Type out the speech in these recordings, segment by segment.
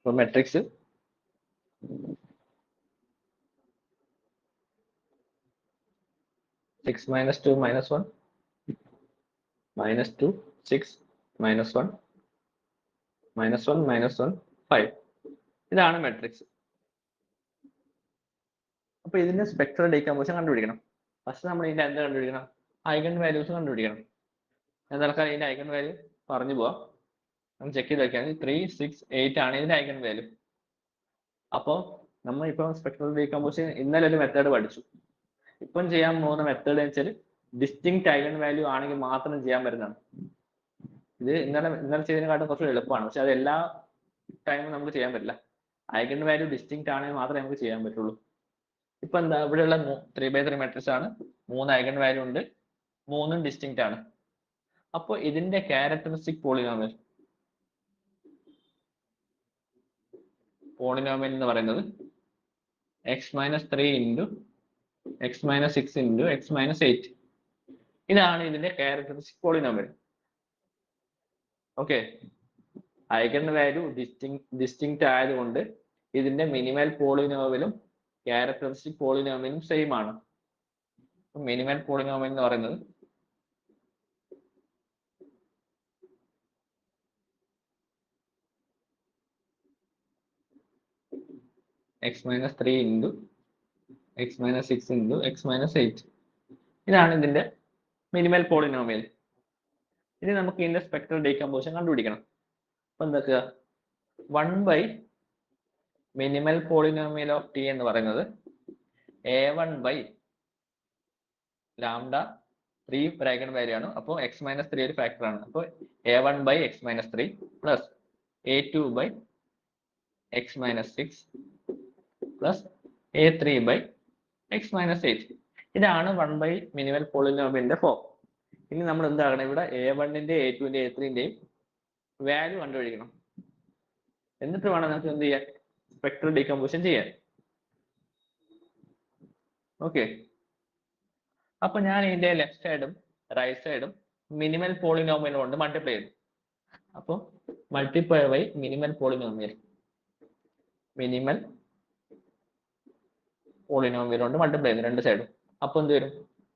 അപ്പോൾ matrix six minus two minus one minus two six minus one minus one minus one 5. ഇതാണ് matrix. അപ്പൊ ഇതിന്റെ spectral decomposition കണ്ടുപിടിക്കണം. First നമ്മൾ ഇതിന്റെ എന്ത് കണ്ടുപിടിക്കണം? ഐഗൺ വാല്യൂസ് കണ്ടുപിടിക്കണം. എന്തായാലും ഇതിന്റെ ഐഗൺ വാല്യൂ പറഞ്ഞു പോവാം. നമ്മൾ ചെക്ക് ചെയ്ത് നോക്കിയാൽ 3, 6, 8 ആണ് ഇതിന്റെ ഐഗൺ വാല്യൂ. അപ്പോൾ നമ്മൾ ഇപ്പം സ്പെക്ട്രൽ ഡീകമ്പോസിഷൻ ഇന്നലെ ഒരു മെത്തേഡ് പഠിച്ചു. ഇപ്പം ചെയ്യാൻ പോകുന്ന മെത്തേഡ് വെച്ചാൽ ഡിസ്റ്റിങ്ക്ട് ഐഗൺ വാല്യൂ ആണെങ്കിൽ മാത്രം ചെയ്യാൻ പറ്റുന്നതാണ്. ഇത് ഇന്നലെ ചെയ്തതിനെക്കാട്ടും കുറച്ച് എളുപ്പമാണ്. പക്ഷെ അത് എല്ലാ ടൈമും നമുക്ക് ചെയ്യാൻ പറ്റില്ല. ഐഗൺ വാല്യൂ ഡിസ്റ്റിങ്ക്ട് ആണെങ്കിൽ മാത്രമേ നമുക്ക് ചെയ്യാൻ പറ്റുള്ളൂ. ഇപ്പൊ എന്താ ഇവിടെയുള്ള 3x3 മെട്രിക്സ് ആണ്. 3 ഐഗൺ വാല്യൂ ഉണ്ട്, 3ഉം ഡിസ്റ്റിങ്ക്ട് ആണ്. അപ്പോൾ ഇതിന്റെ ക്യാരക്ടറിസ്റ്റിക് പോളിനോമിയൽ എന്ന് പറയുന്നത് x-3 into x-6 into x-8. ഇതാണ് ഇതിന്റെ characteristic polynomial. Okay, eigen value distinct ആയതുകൊണ്ട് ഇതിന്റെ മിനിമൽ പോളിനോമിയലും ക്യാരക്ടറിസ്റ്റിക് പോളിനോമിയലും സെയിം ആണ്. മിനിമൽ പോളിനോമിയൽ എന്ന് പറയുന്നത് x-3 into x-6 into x-8. ഇതാണ് ഇതിന്റെ മിനിമൽ പോളിനോമിയൽ. ഇനി നമുക്ക് ഇതിന്റെ സ്പെക്ട്രൽ ഡീകമ്പോസിഷൻ കണ്ടുപിടിക്കണം. അപ്പൊ എന്താക്കുക, 1 മിനിമൽ പോളിനോമിയൽ ഓഫ് ടി എന്ന് പറയുന്നത് a1 ലാംഡ 3 ഐഗൺ വാല്യൂ ആണ്. അപ്പോൾ x-3 ഒരു ഫാക്ടർ ആണ്. അപ്പോൾ a1 x-3 plus a2 x-6 plus a3 x-8. ഇതാണ് 1 മിനിമൽ പോളിനോമിയലിന്റെ ഫോം. ഇനി നമ്മൾ എന്താകണം, ഇവിടെ a1ന്റെ a2ന്റെ a3ന്റെയും വാല്യൂ കണ്ടുപിടിക്കണം. എന്നിട്ട് വേണം നമുക്ക് എന്ത് ചെയ്യാൻ, സ്പെക്ട്രൽ ഡീകമ്പോസിഷൻ ചെയ്യാൻ. ഓക്കെ, അപ്പൊ ഞാൻ ഇതിന്റെ ലെഫ്റ്റ് സൈഡും റൈറ്റ് സൈഡും മിനിമൽ പോളിനോമിയൽ കൊണ്ട് മൾട്ടിപ്ലൈ ചെയ്തു. അപ്പോൾ മൾട്ടിപ്ലൈ ബൈ മിനിമൽ പോളിനോമിയൽ കൊണ്ട് മൾട്ടിപ്ലൈ ചെയ്തു രണ്ട് സൈഡും. അപ്പൊ എന്ത് വരും,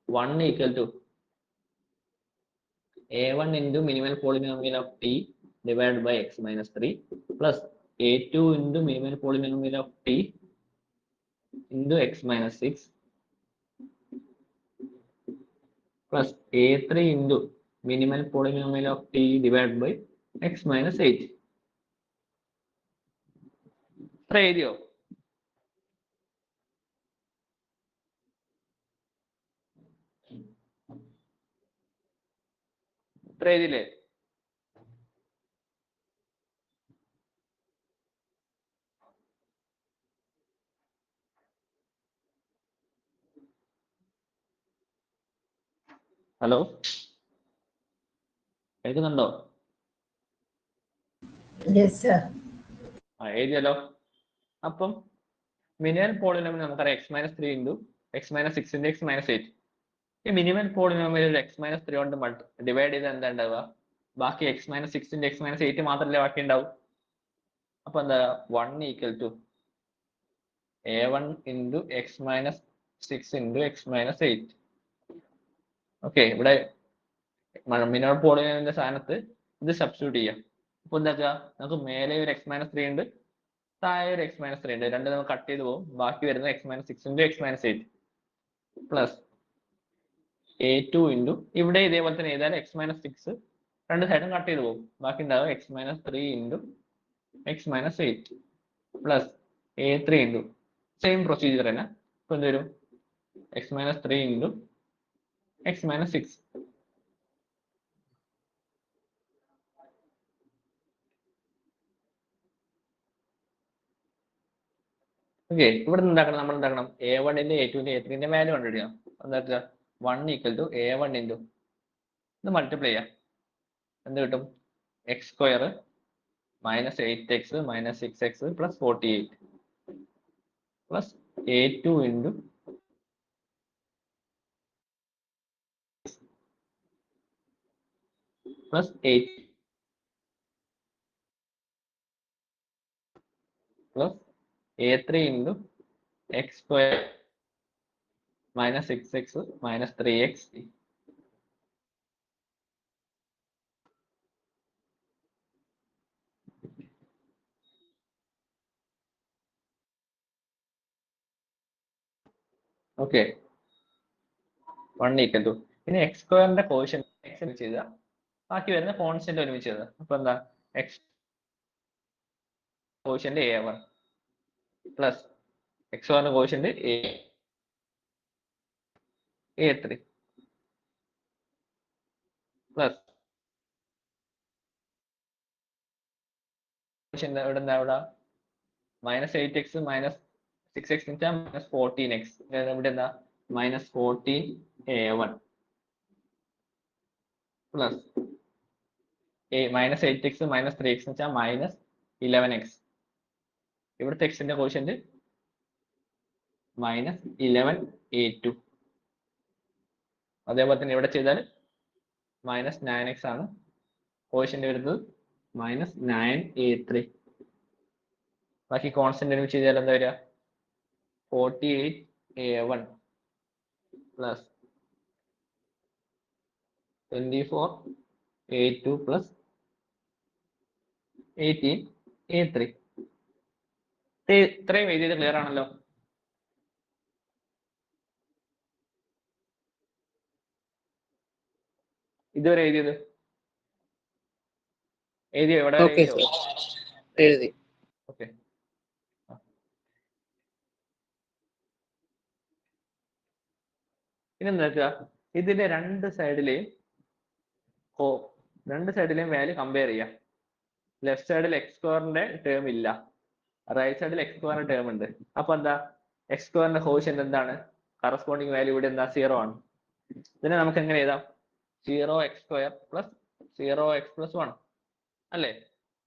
1 equal to a1 into minimal polynomial of T divide by x-3 plus a2 into minimal polynomial of T into x-6 plus a3 into minimal polynomial of t divided by x-8. ഇത്ര എഴുതിയോ? ഇത്ര എഴുതിയില്ലേ? Hello, കേൾക്കുന്നുണ്ടോ? എഴുതിയല്ലോ. അപ്പം minimal polynomial നമുക്കറിയാം x-3 into x-6 into x-8. ഈ minimal polynomial x-3 കൊണ്ട് divide ചെയ്ത് എന്താ ഉണ്ടാവുക, ബാക്കി x-6 ഇൻറ്റു x-8 മാത്രമല്ലേ ബാക്കി ഉണ്ടാവും. അപ്പൊ എന്താ, 1 equal to a1 into x-6 into x-8. Okay, ഇവിടെ മിനിമൽ പോളിനോമിയലിന്റെ സ്ഥാനത്ത് ഇത് സബ്സ്റ്റിറ്റ്യൂട്ട് ചെയ്യാം. അപ്പൊ എന്താ, നമുക്ക് മേലെ ഒരു x-3 ഉണ്ട്, താഴെ ഒരു x-3 ഉണ്ട്. രണ്ട് നമുക്ക് കട്ട് ചെയ്ത് പോകും. ബാക്കി വരുന്നത് x-6 into x-8 plus a2 into ഇവിടെ ഇതേപോലെ തന്നെ ചെയ്താൽ x-6 രണ്ട് സൈഡും കട്ട് ചെയ്ത് പോകും. ബാക്കി ഉണ്ടാവും x-3 into x-8 plus a3 into same procedure തന്നെ. ഇപ്പൊ എന്ത് വരും, x-3 ഇൻറ്റു x-6. ഓക്കെ, ഇവിടെ എന്താക്കണം, നമ്മൾ എന്താക്കണം, a1ന്റെ a2ന്റെ a3ന്റെ വാല്യൂ കണ്ടുപിടിക്കണം. എന്താ വെച്ചാൽ 1 ഈക്വൽ ടു a1 ഇൻറ്റു ഇത് മൾട്ടിപ്ലൈ ചെയ്യാം. എന്ത് കിട്ടും, x² minus 8x minus 6x plus 48 plus a2 into plus 8. Plus a3 into X square minus 6x minus 3x. Okay, 1 equal to ഇനി എക്സ് സ്ക്വയറിന്റെ കോഷ്യന്റ് എക്സ് ചെയ്ത ബാക്കി വരുന്ന കോൺസ്റ്റന്റ് ഒരുമിച്ച് ചെയ്തത്. അപ്പൊ എന്താ X quotient a1 plus X സ്ക്വയറിന്റെ കോഷ്യന്റ് a3 പ്ലസ് കോഷ്യന്റ് ഇവിടെ എന്താ ഇവിടെ minus 8x minus 6x minus 14x ഇവിടെ എന്താ minus 14a1 plus minus 8x minus 3x വെച്ചാൽ മൈനസ് 11x. ഇവിടുത്തെ എക്സിന്റെ കോഷ്യന്റ് മൈനസ് 11a2. അതേപോലെ തന്നെ ഇവിടെ ചെയ്താൽ മൈനസ് 9x ആണ് കോഷ്യന്റ് വരുന്നത്, മൈനസ് 9a3. ബാക്കി കോൺസ്റ്റന്റ് ഒരുമിച്ച് ചെയ്താൽ എന്താ വരിക 48a1 plus 24a2 plus 18a3. ഇത്രയും എഴുതിയത് ക്ലിയർ ആണല്ലോ. ഇതുവരെ എഴുതിയത് എഴുതിയോ? എവിടെ എഴുതി. ഓക്കെ, ഇതെന്താ വെച്ചാ ഇതിന്റെ രണ്ട് സൈഡിലെയും വാല്യൂ കമ്പയർ ചെയ്യാം. ലെഫ്റ്റ് സൈഡിൽ എക്സ് സ്ക്വയറിന്റെ ടേം ഇല്ല, റൈറ്റ് സൈഡിൽ എക്സ് സ്ക്വയറിന്റെ ടേം ഉണ്ട്. അപ്പൊ എന്താ എക്സ് സ്ക്വയറിന്റെ കോഷ്യന്റ് എന്താണ്? കറസ്പോണ്ടിങ് വാല്യൂ ഇവിടെ എന്താ 0 ആണ്. ഇതിനെ നമുക്ക് എങ്ങനെ എഴുതാം? 0x square plus 0x plus 1 അല്ലേ?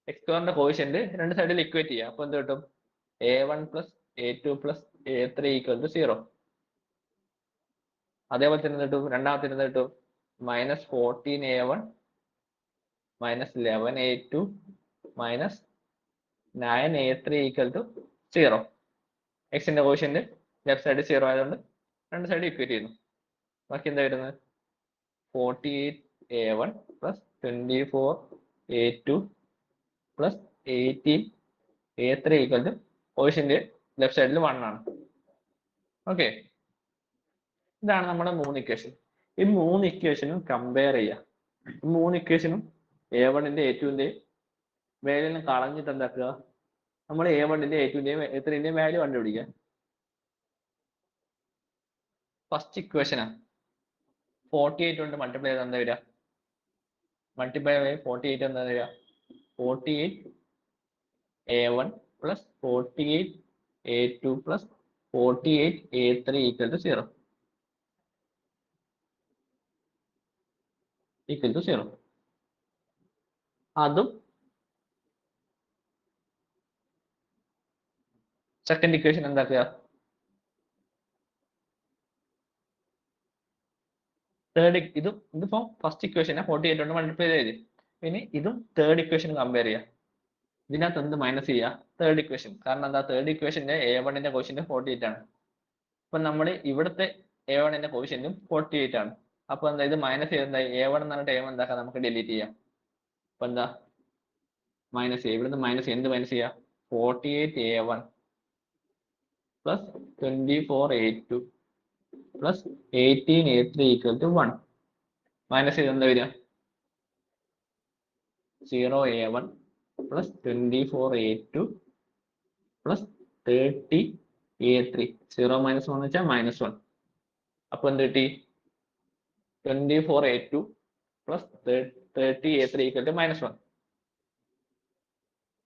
എക്സ് സ്ക്വയറിന്റെ കോഷ്യന്റ് രണ്ട് സൈഡിൽ ഇക്വേറ്റ് ചെയ്യാം. അപ്പൊ എന്ത് കിട്ടും? a1 plus a2 plus a3 equal to 0. അതേപോലെ തന്നെ കിട്ടും രണ്ടാമത്തെ എന്ത് കിട്ടും? Minus 14a1 minus 11a2 minus 9a3 equal to 0. എക്സിന്റെ കോഷ്യന്റ് ലെഫ്റ്റ് സൈഡ് 0 ആയതുകൊണ്ട് രണ്ട് സൈഡ് ഇക്വേറ്റ് ചെയ്യുന്നു. ബാക്കി എന്താ വരുന്നത്? 48a1 plus 24a2 plus 18a3 equal to quotient left സൈഡിൽ 1 ആണ്. ഓക്കെ, ഇതാണ് നമ്മുടെ 3 ഇക്വേഷൻ. ഈ 3 ഇക്വേഷനും കമ്പയർ ചെയ്യാം. 3 ഇക്വേഷനും a1ന്റെ a2ന്റെയും വാല്യൂ കളഞ്ഞിട്ട് എന്താക്കുക? നമ്മൾ a1ന്റെ a2ന്റെയും a3ന്റെയും വാല്യൂ കണ്ടുപിടിക്കുക. ഫസ്റ്റ് ഇക്വേഷനാ 48 കൊണ്ട് മൾട്ടിപ്ലൈ ചെയ്താൽ എന്താ വരിക? മൾട്ടിപ്ലൈ ബൈ 48 എന്താ വരിക? 48a1 plus 48a2 plus 48a3 equal to 0. Equal to 0. അതും സെക്കൻഡ് ഇക്വേഷൻ എന്താക്കുക? ഇതിപ്പോ ഫസ്റ്റ് ഇക്വേഷനെ 48 കൊണ്ട് മൾട്ടിപ്ലൈ ചെയ്ത്. പിന്നെ ഇതും തേർഡ് ഇക്വേഷൻ കമ്പയർ ചെയ്യാം. ഇതിനകത്ത് എന്ത് മൈനസ് ചെയ്യുക? Third equation. കാരണം എന്താ? തേർഡ് ഇക്വേഷന്റെ a1ന്റെ കോഷ്യന്റ് 48 ആണ്. അപ്പൊ നമ്മൾ ഇവിടുത്തെ a1ന്റെ കോഷ്യന്റും 48 ആണ്. അപ്പൊ എന്താ ഇത് മൈനസ് ചെയ്ത് a1 എന്ന് പറഞ്ഞ ടേം എന്താക്കാം? നമുക്ക് ഡിലീറ്റ് ചെയ്യാം. അപ്പൊ എന്താ മൈനസ് ചെയ്യുക? ഇവിടുന്ന് മൈനസ് എന്ത് മൈനസ് ചെയ്യുക? 48a1 plus 24a2 plus 18a3 equal to 1. Minus ചെയ്ത് എന്താ വരിക? 0a1 plus 24a2 plus 30a3. 0 minus 1 വെച്ചാൽ മൈനസ് 1. അപ്പൊ എന്ത് കിട്ടി? 24a2 plus 30a3 equal to minus 1.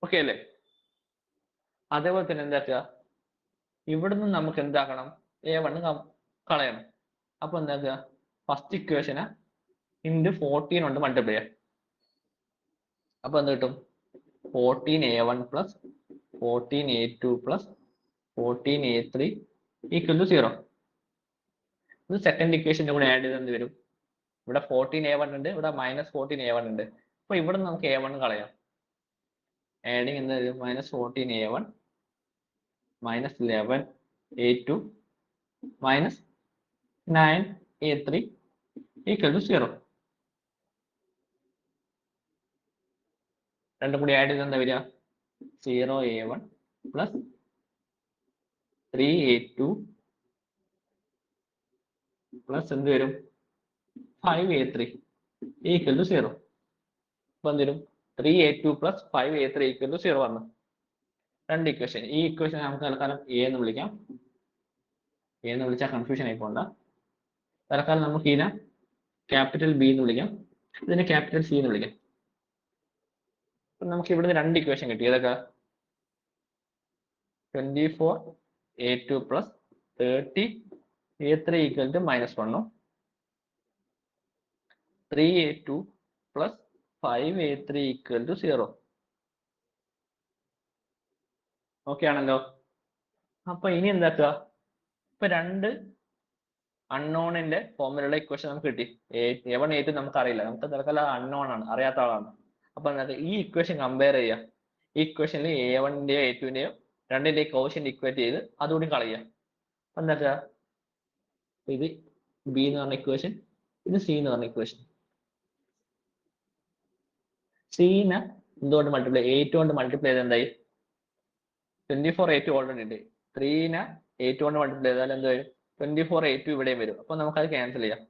Okay അല്ലേ? അതേപോലെ തന്നെ എന്താ വെച്ചാ ഇവിടുന്ന് നമുക്ക് എന്താക്കണം? a1 കളയണം. അപ്പൊ എന്താ? ഫസ്റ്റ് ഇക്വേഷന് ഇൻറ്റു 14 കൊണ്ട് മൾട്ടിപ്ലൈ ചെയ്യാം. അപ്പൊ എന്ത് കിട്ടും? 14a1 plus 14a2 plus 14a3 equal to 0. ഇത് സെക്കൻഡ് ഇക്വേഷന്റെ കൂടെ ആഡ് ചെയ്ത് എന്ത് വരും? ഇവിടെ 14a1 ഉണ്ട്, ഇവിടെ മൈനസ് 14a1 ഉണ്ട്. അപ്പൊ ഇവിടെ നമുക്ക് a1 കളയാം. ആഡിങ് എന്ത് വരും? Minus 14a1 minus 11a2 minus 9a3 equal to 0. രണ്ടും കൂടി ആഡ് ചെയ്ത് എന്താ വരിക? 0a1 plus 3a2 plus എന്ത് വരും? 5a3 equal to 0. അപ്പൊ എന്ത് വരും? 3a2 plus 5a3 equal to 0 ആണ്. രണ്ട് ഇക്വേഷൻ. ഈ ഇക്വേഷൻ നമുക്ക് തൽക്കാലം എ എന്ന് വിളിക്കാം. എ എന്ന് വിളിച്ചാൽ കൺഫ്യൂഷൻ ആയി പോകണ്ട. തൽക്കാലം നമുക്ക് ഇതിനെ ക്യാപിറ്റൽ ബി എന്ന് വിളിക്കാം, ഇതിനെ ക്യാപിറ്റൽ സി എന്ന് വിളിക്കാം. നമുക്ക് ഇവിടുന്ന് രണ്ട് ഇക്വേഷൻ കിട്ടി. ഏതൊക്കെ? 24a2 plus 30a3 equal to -1 ഉം 3a2 plus 5a3 equal to 0. Okay ആണല്ലോ. അപ്പൊ ഇനി എന്താക്കുക? ഇപ്പൊ രണ്ട് അൺനോണിന്റെ ഫോമിലുള്ള ഇക്വേഷൻ നമുക്ക് കിട്ടി. a1 a2 നമുക്ക് അറിയില്ല, നമുക്ക് തൽക്കാലം അൺനോൺ ആണ്, അറിയാത്ത ആളാണ്. അപ്പൊ എന്താ ഈ ഇക്വേഷൻ കമ്പയർ ചെയ്യുക. ഈ ഇക്വേഷനിൽ a1ന്റെയോ a2ന്റെയോ രണ്ടിന്റെയും കോഷ്യന്റ് ഇക്വേറ്റ് ചെയ്ത് അതുകൂടി കളയുക. എന്താക്കുക? ഇത് ബി എന്ന് പറഞ്ഞ ഇക്വേഷൻ, ഇത് സി എന്ന് പറഞ്ഞ ഇക്വേഷൻ. സീനെ എന്തുകൊണ്ട് മൾട്ടിപ്ലൈ? 8 കൊണ്ട് മൾട്ടിപ്ലൈ ചെയ്ത് എന്തായി? 24a2 ഓൾറെഡി ഉണ്ട്. 3നെ 8 കൊണ്ട് മൾട്ടിപ്ലൈ ചെയ്താൽ എന്ത് വരും? 24a2 ഇവിടെയും വരും. അപ്പൊ നമുക്കത് ക്യാൻസൽ ചെയ്യാം.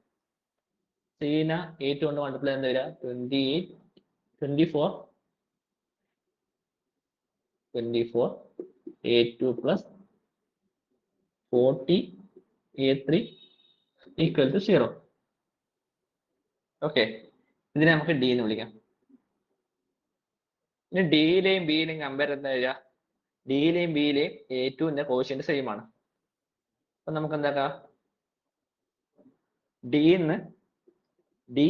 സീനെ 8 കൊണ്ട് മൾട്ടിപ്ലൈ എന്താ വരിക? 24a2 plus 40a3 equal to 0. Okay, ഇതിനെ നമുക്ക് ഡി എന്ന് വിളിക്കാം. ഇനി ഡിയിലെയും ബിയിലെയും കമ്പയർ എന്താ വരിക? ഡിയിലെയും ബിയിലെയും a2ന്റെ കോഷ്യന്റ് സെയിം ആണ്. അപ്പൊ നമുക്ക് എന്താക്കാം? ഡിന്ന് ഡി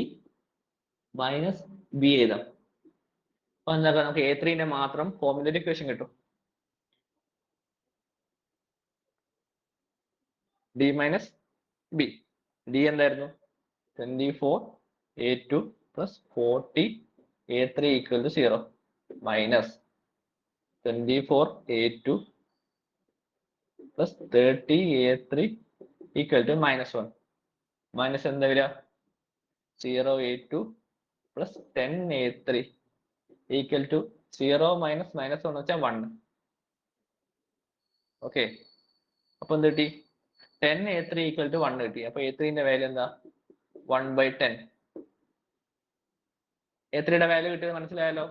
മൈനസ് ബി എഴുതാം. അപ്പൊ എന്താക്കാം? നമുക്ക് a3ന്റെ മാത്രം ഫോർമുലേറ്റ് ഇക്വേഷൻ കിട്ടും. D minus B. ഡി എന്തായിരുന്നു? 24a2 plus 40a3 equal to 0 minus 24a2 plus 30a3 equal to -1. Minus എന്താ വരിക? 0a2 plus 10a3 equal to 0 minus -1 വെച്ചാൽ 1. ഓക്കെ, അപ്പൊ എന്ത് കിട്ടി? 10a3 equal to 1 കിട്ടി. അപ്പൊ a3ന്റെ വാല്യൂ എന്താ? 1/10. a3യുടെ വാല്യൂ കിട്ടിയത് മനസ്സിലായല്ലോ.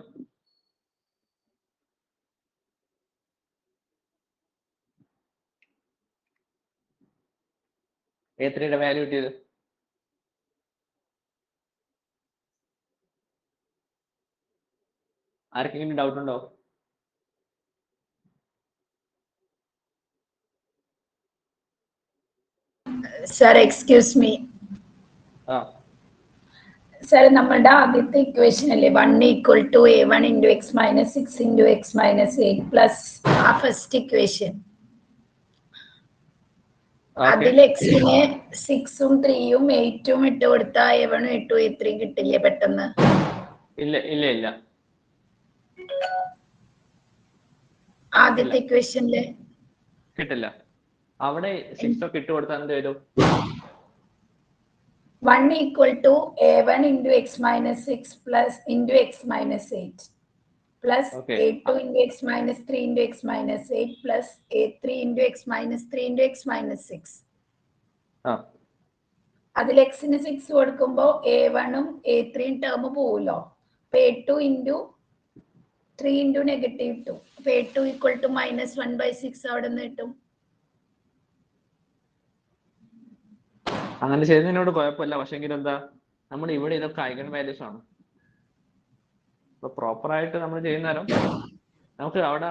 a3യുടെ വാല്യൂ കിട്ടിയത് ആർക്കെങ്കിലും ഡൗട്ട് ഉണ്ടോ? Sir excuse me. സർ, നമ്മളുടെ ആദ്യത്തെ ഇക്വേഷൻ അല്ലേ 1 equal to a1 into x minus 6 into x minus 8 plus ആ ഫസ്റ്റ് ഇക്വേഷൻ. അതിൽ എക്സിനെ 6ഉം 3ഉം 8ഉം ഇട്ട് കൊടുത്താൽ a1 8 a3 കിട്ടില്ലേ പെട്ടെന്ന്? ഇല്ല ഇല്ല ഇല്ല, ആദ്യത്തെ ഇക്വേഷനില് കിട്ടില്ല. അവിടെ 6 ഒക്കെ ഇട്ട് കൊടുത്താൽ എന്ത് വരും? 1 equal to a1 into x minus 6 plus into x minus 8 plus a2 into x minus 3 into x minus 8 plus a3 into x minus 3 into x minus 6. അതിൽ എക്സിന് 6 കൊടുക്കുമ്പോൾ a1ഉം a3യും ടേം പോവുമല്ലോ. അപ്പൊ a2 into 3 into -2. അപ്പൊ a2 equal to -1/6 അവിടെ നിന്ന് കിട്ടും. അങ്ങനെ ചെയ്യുന്നതിനോട് കുഴപ്പമില്ല. പക്ഷെങ്കിൽ എന്താ, നമ്മൾ ഇവിടെ ഇതൊക്കെ ഐഗൺ വാല്യൂസ് ആണ്. അപ്പൊ പ്രോപ്പർ ആയിട്ട് നമ്മൾ ചെയ്യുന്നേരം നമുക്ക് അവിടെ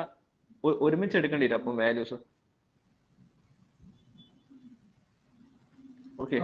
ഒരുമിച്ച് എടുക്കേണ്ടി വരും അപ്പം values. Okay.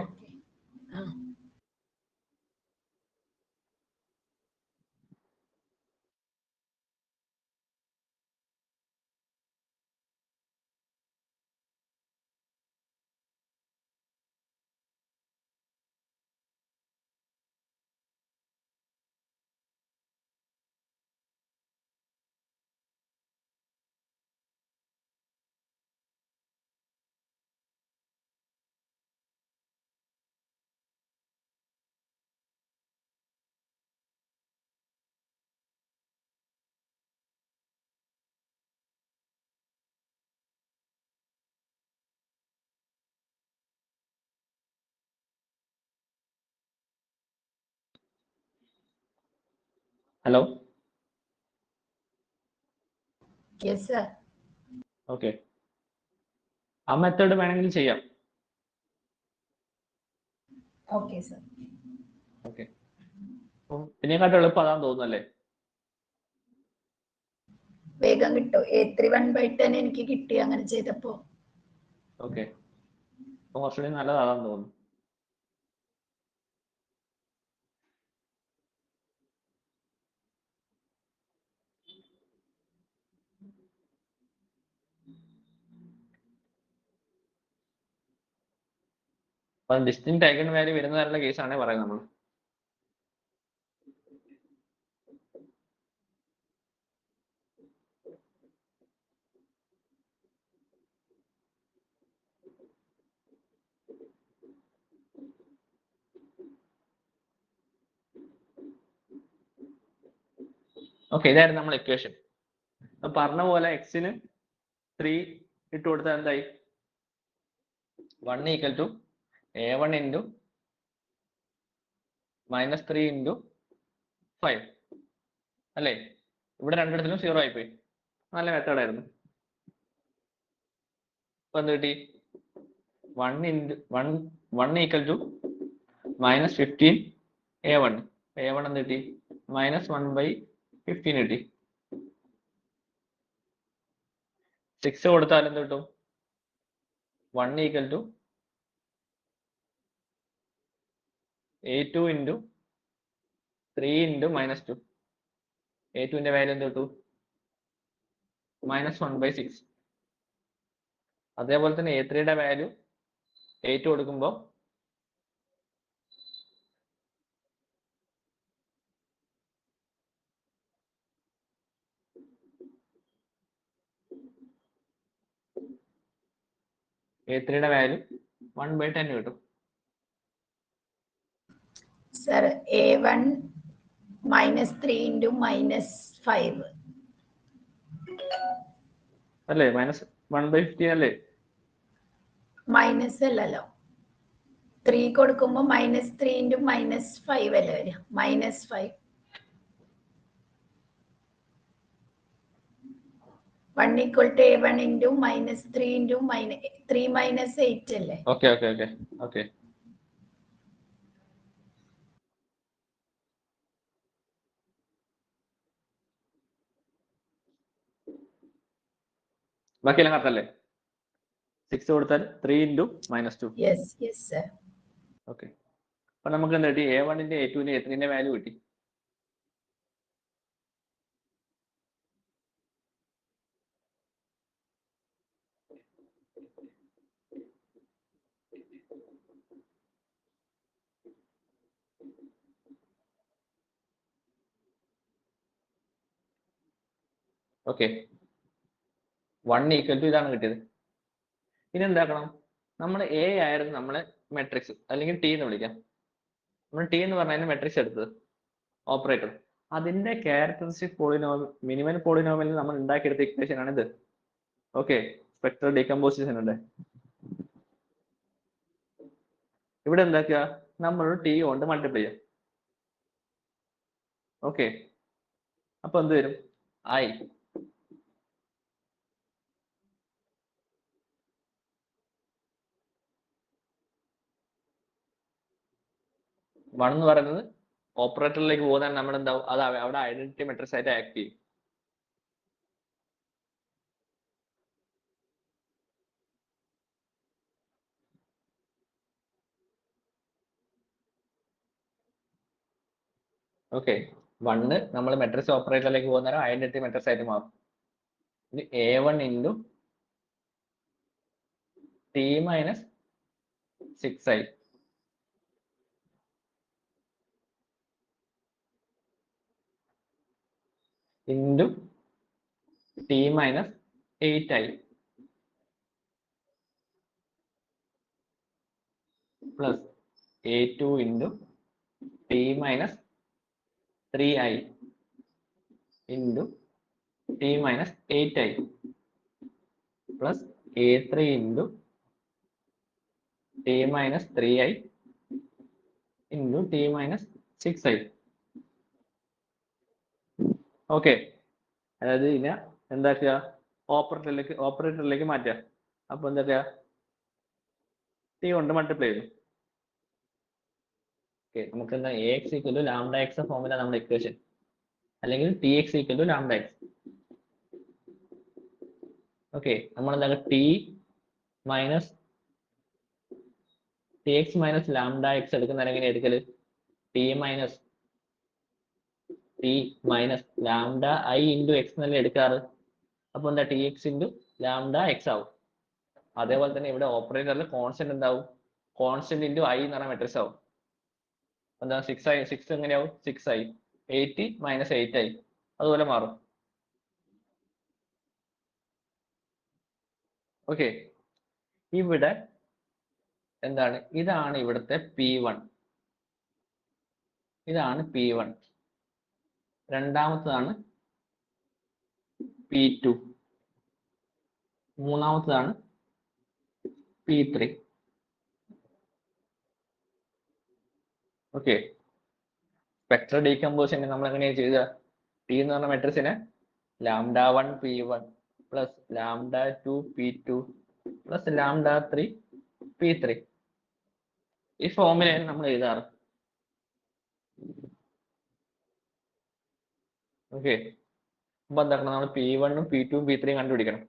Hello yes sir. Okay, ആ മെത്തേഡ് വേണമെങ്കിൽ ചെയ്യാം. Okay sir. ഓക്കെ, ഇതിനെക്കാട്ടും എളുപ്പം അതാന്ന് തോന്നുന്നല്ലേ? വേഗം കിട്ടും. A3 1/10 എനിക്ക് കിട്ടി അങ്ങനെ ചെയ്തപ്പോ. ഓക്കെ, അപ്പൊ കുറച്ചുകൂടി നല്ലത് അതാന്ന് തോന്നുന്നു. അപ്പൊ ഡിസ്റ്റിങ് ഐഗൺ വാല്യൂ വരുന്ന തരമുള്ള കേസാണ് പറയുന്നത് നമ്മൾ. ഓക്കെ, ഇതായിരുന്നു നമ്മൾ ഇക്വേഷൻ. പറഞ്ഞ പോലെ എക്സിന് 3 ഇട്ട് കൊടുത്താൽ എന്തായി? 1 equal to A1 into -3 into 5 അല്ലേ? ഇവിടെ രണ്ടിടത്തിലും 0 ആയിപ്പോയി. നല്ല മെത്തേഡ് ആയിരുന്നു. ഇപ്പൊ എന്ത് കിട്ടി? 1 ഈക്വൽ ടു -15 A1. A1 എന്ത് കിട്ടി? -1/15 കിട്ടി. 6 കൊടുത്താൽ എന്ത് കിട്ടും? 1 equal to A2 into 3 into -2. A2ന്റെ വാല്യൂ എന്ത് കിട്ടും? -1/6. അതേപോലെ തന്നെ A3യുടെ വാല്യൂ A2 കൊടുക്കുമ്പോൾ A3യുടെ വാല്യൂ 1/10 കിട്ടും. സർ A1 -3 ഇൻറ്റു -5 അല്ലേ? -1/15 അല്ലേ? മൈനസ് അല്ലല്ലോ. 3 കൊടുക്കുമ്പോ -3 ഇൻറ്റു -5 അല്ലേ വരിക? -5. 1 equal to A1 into -3 into 3 - 8 അല്ലേ? Okay okay okay okay. ബാക്കിയെല്ലാം കറക്റ്റല്ലേ? 6 കൊടുത്താൽ 3 into -2. Yes yes sir. Okay, അപ്പൊ നമുക്ക് എന്ത് കിട്ടി? A1ന്റെ A2ന്റെ A3ന്റെ വാല്യൂ കിട്ടി. ഓക്കെ, 1 ഈക്വൽ ടു ഇതാണ് കിട്ടിയത്. ഇനി എന്താക്കണം? നമ്മൾ A ആയിരുന്നു നമ്മളെ മെട്രിക്സ്, അല്ലെങ്കിൽ T എന്ന് വിളിക്കാം. നമ്മൾ T എന്ന് പറഞ്ഞതിന് മെട്രിക്സ് എടുത്തത് ഓപ്പറേറ്റർ. അതിന്റെ ക്യാരക്ടറിസ്റ്റിക് പോളിനോമിയൽ, മിനിമൽ പോളിനോമിയൽ നമ്മൾ ഉണ്ടാക്കിയെടുത്ത ഇക്വേഷൻ ആണ് ഇത്. ഓക്കെ, സ്പെക്ട്രൽ ഡീകമ്പോസിഷൻ ഉണ്ട്. ഇവിടെ എന്താക്കുക? നമ്മൾ T കൊണ്ട് മൾട്ടിപ്ലൈ ചെയ്യാം. ഓക്കെ, അപ്പൊ എന്ത് വരും? I 1 എന്ന് പറയുന്നത് ഓപ്പറേറ്ററിലേക്ക് പോകുന്നതാണ്. നമ്മൾ എന്താവും? അത് അവിടെ ഐഡന്റിറ്റി മെട്രിക്സ് ആയിട്ട് ആക്ട് ചെയ്യും. ഓക്കെ, 1 നമ്മൾ മെട്രിക്സ് ഓപ്പറേറ്ററിലേക്ക് പോകുന്ന ഐഡന്റിറ്റി മെട്രിക്സ് ആയിട്ട് മാറും. ഇനി A1 into T - 6i into T - 8i plus A2 into T - 3i into T - 8i plus A3 into T - 3i into T - 6i. Okay, അതായത് ഇതിനെ എന്താക്കുക, ഓപ്പറേറ്ററിലേക്ക് മാറ്റുക. അപ്പൊ എന്താ ടി കൊണ്ട് മൾട്ടിപ്ലൈ ചെയ്തു. ഓക്കെ, നമുക്ക് എന്താ A X equal to lambda X ഫോമില നമ്മുടെ ഇക്വേഷൻ, അല്ലെങ്കിൽ T X equal to lambda X. Okay, നമ്മൾ എന്താ T X minus lambda X എടുക്കുന്ന എങ്ങനെ എടുക്കല്, T minus lambda I into X എന്നല്ലേ എടുക്കാറ്. അപ്പൊ എന്താ T X into lambda X ആവും. അതേപോലെ തന്നെ ഇവിടെ ഓപ്പറേറ്ററിൽ കോൺസ്റ്റന്റ് എന്താവും, കോൺസ്റ്റന്റ് ഇൻറ്റു ഐ എന്ന് പറഞ്ഞ മെട്രിക്സ് ആവും. എന്താ 6 എങ്ങനെയാവും, 6i, 8 മൈനസ് 8i അതുപോലെ മാറും. ഓക്കെ, ഇവിടെ എന്താണ്, ഇതാണ് ഇവിടുത്തെ P1, ഇതാണ് P1. രണ്ടാമത്തതാണ് P2, മൂന്നാമത്തതാണ് P3. Okay, spectral decomposition നമ്മൾ എങ്ങനെയാണ് ചെയ്യുക, ടി എന്ന് പറഞ്ഞ മെട്രിക്സിനെ λ1 P1 plus λ2 P2 plus λ3 P3 ഈ ഫോമിലാണ് നമ്മൾ എഴുതാറ്. ഓക്കെ, അപ്പൊ എന്താക്കണം, നമ്മൾ P1 P2 P3 കണ്ടുപിടിക്കണം.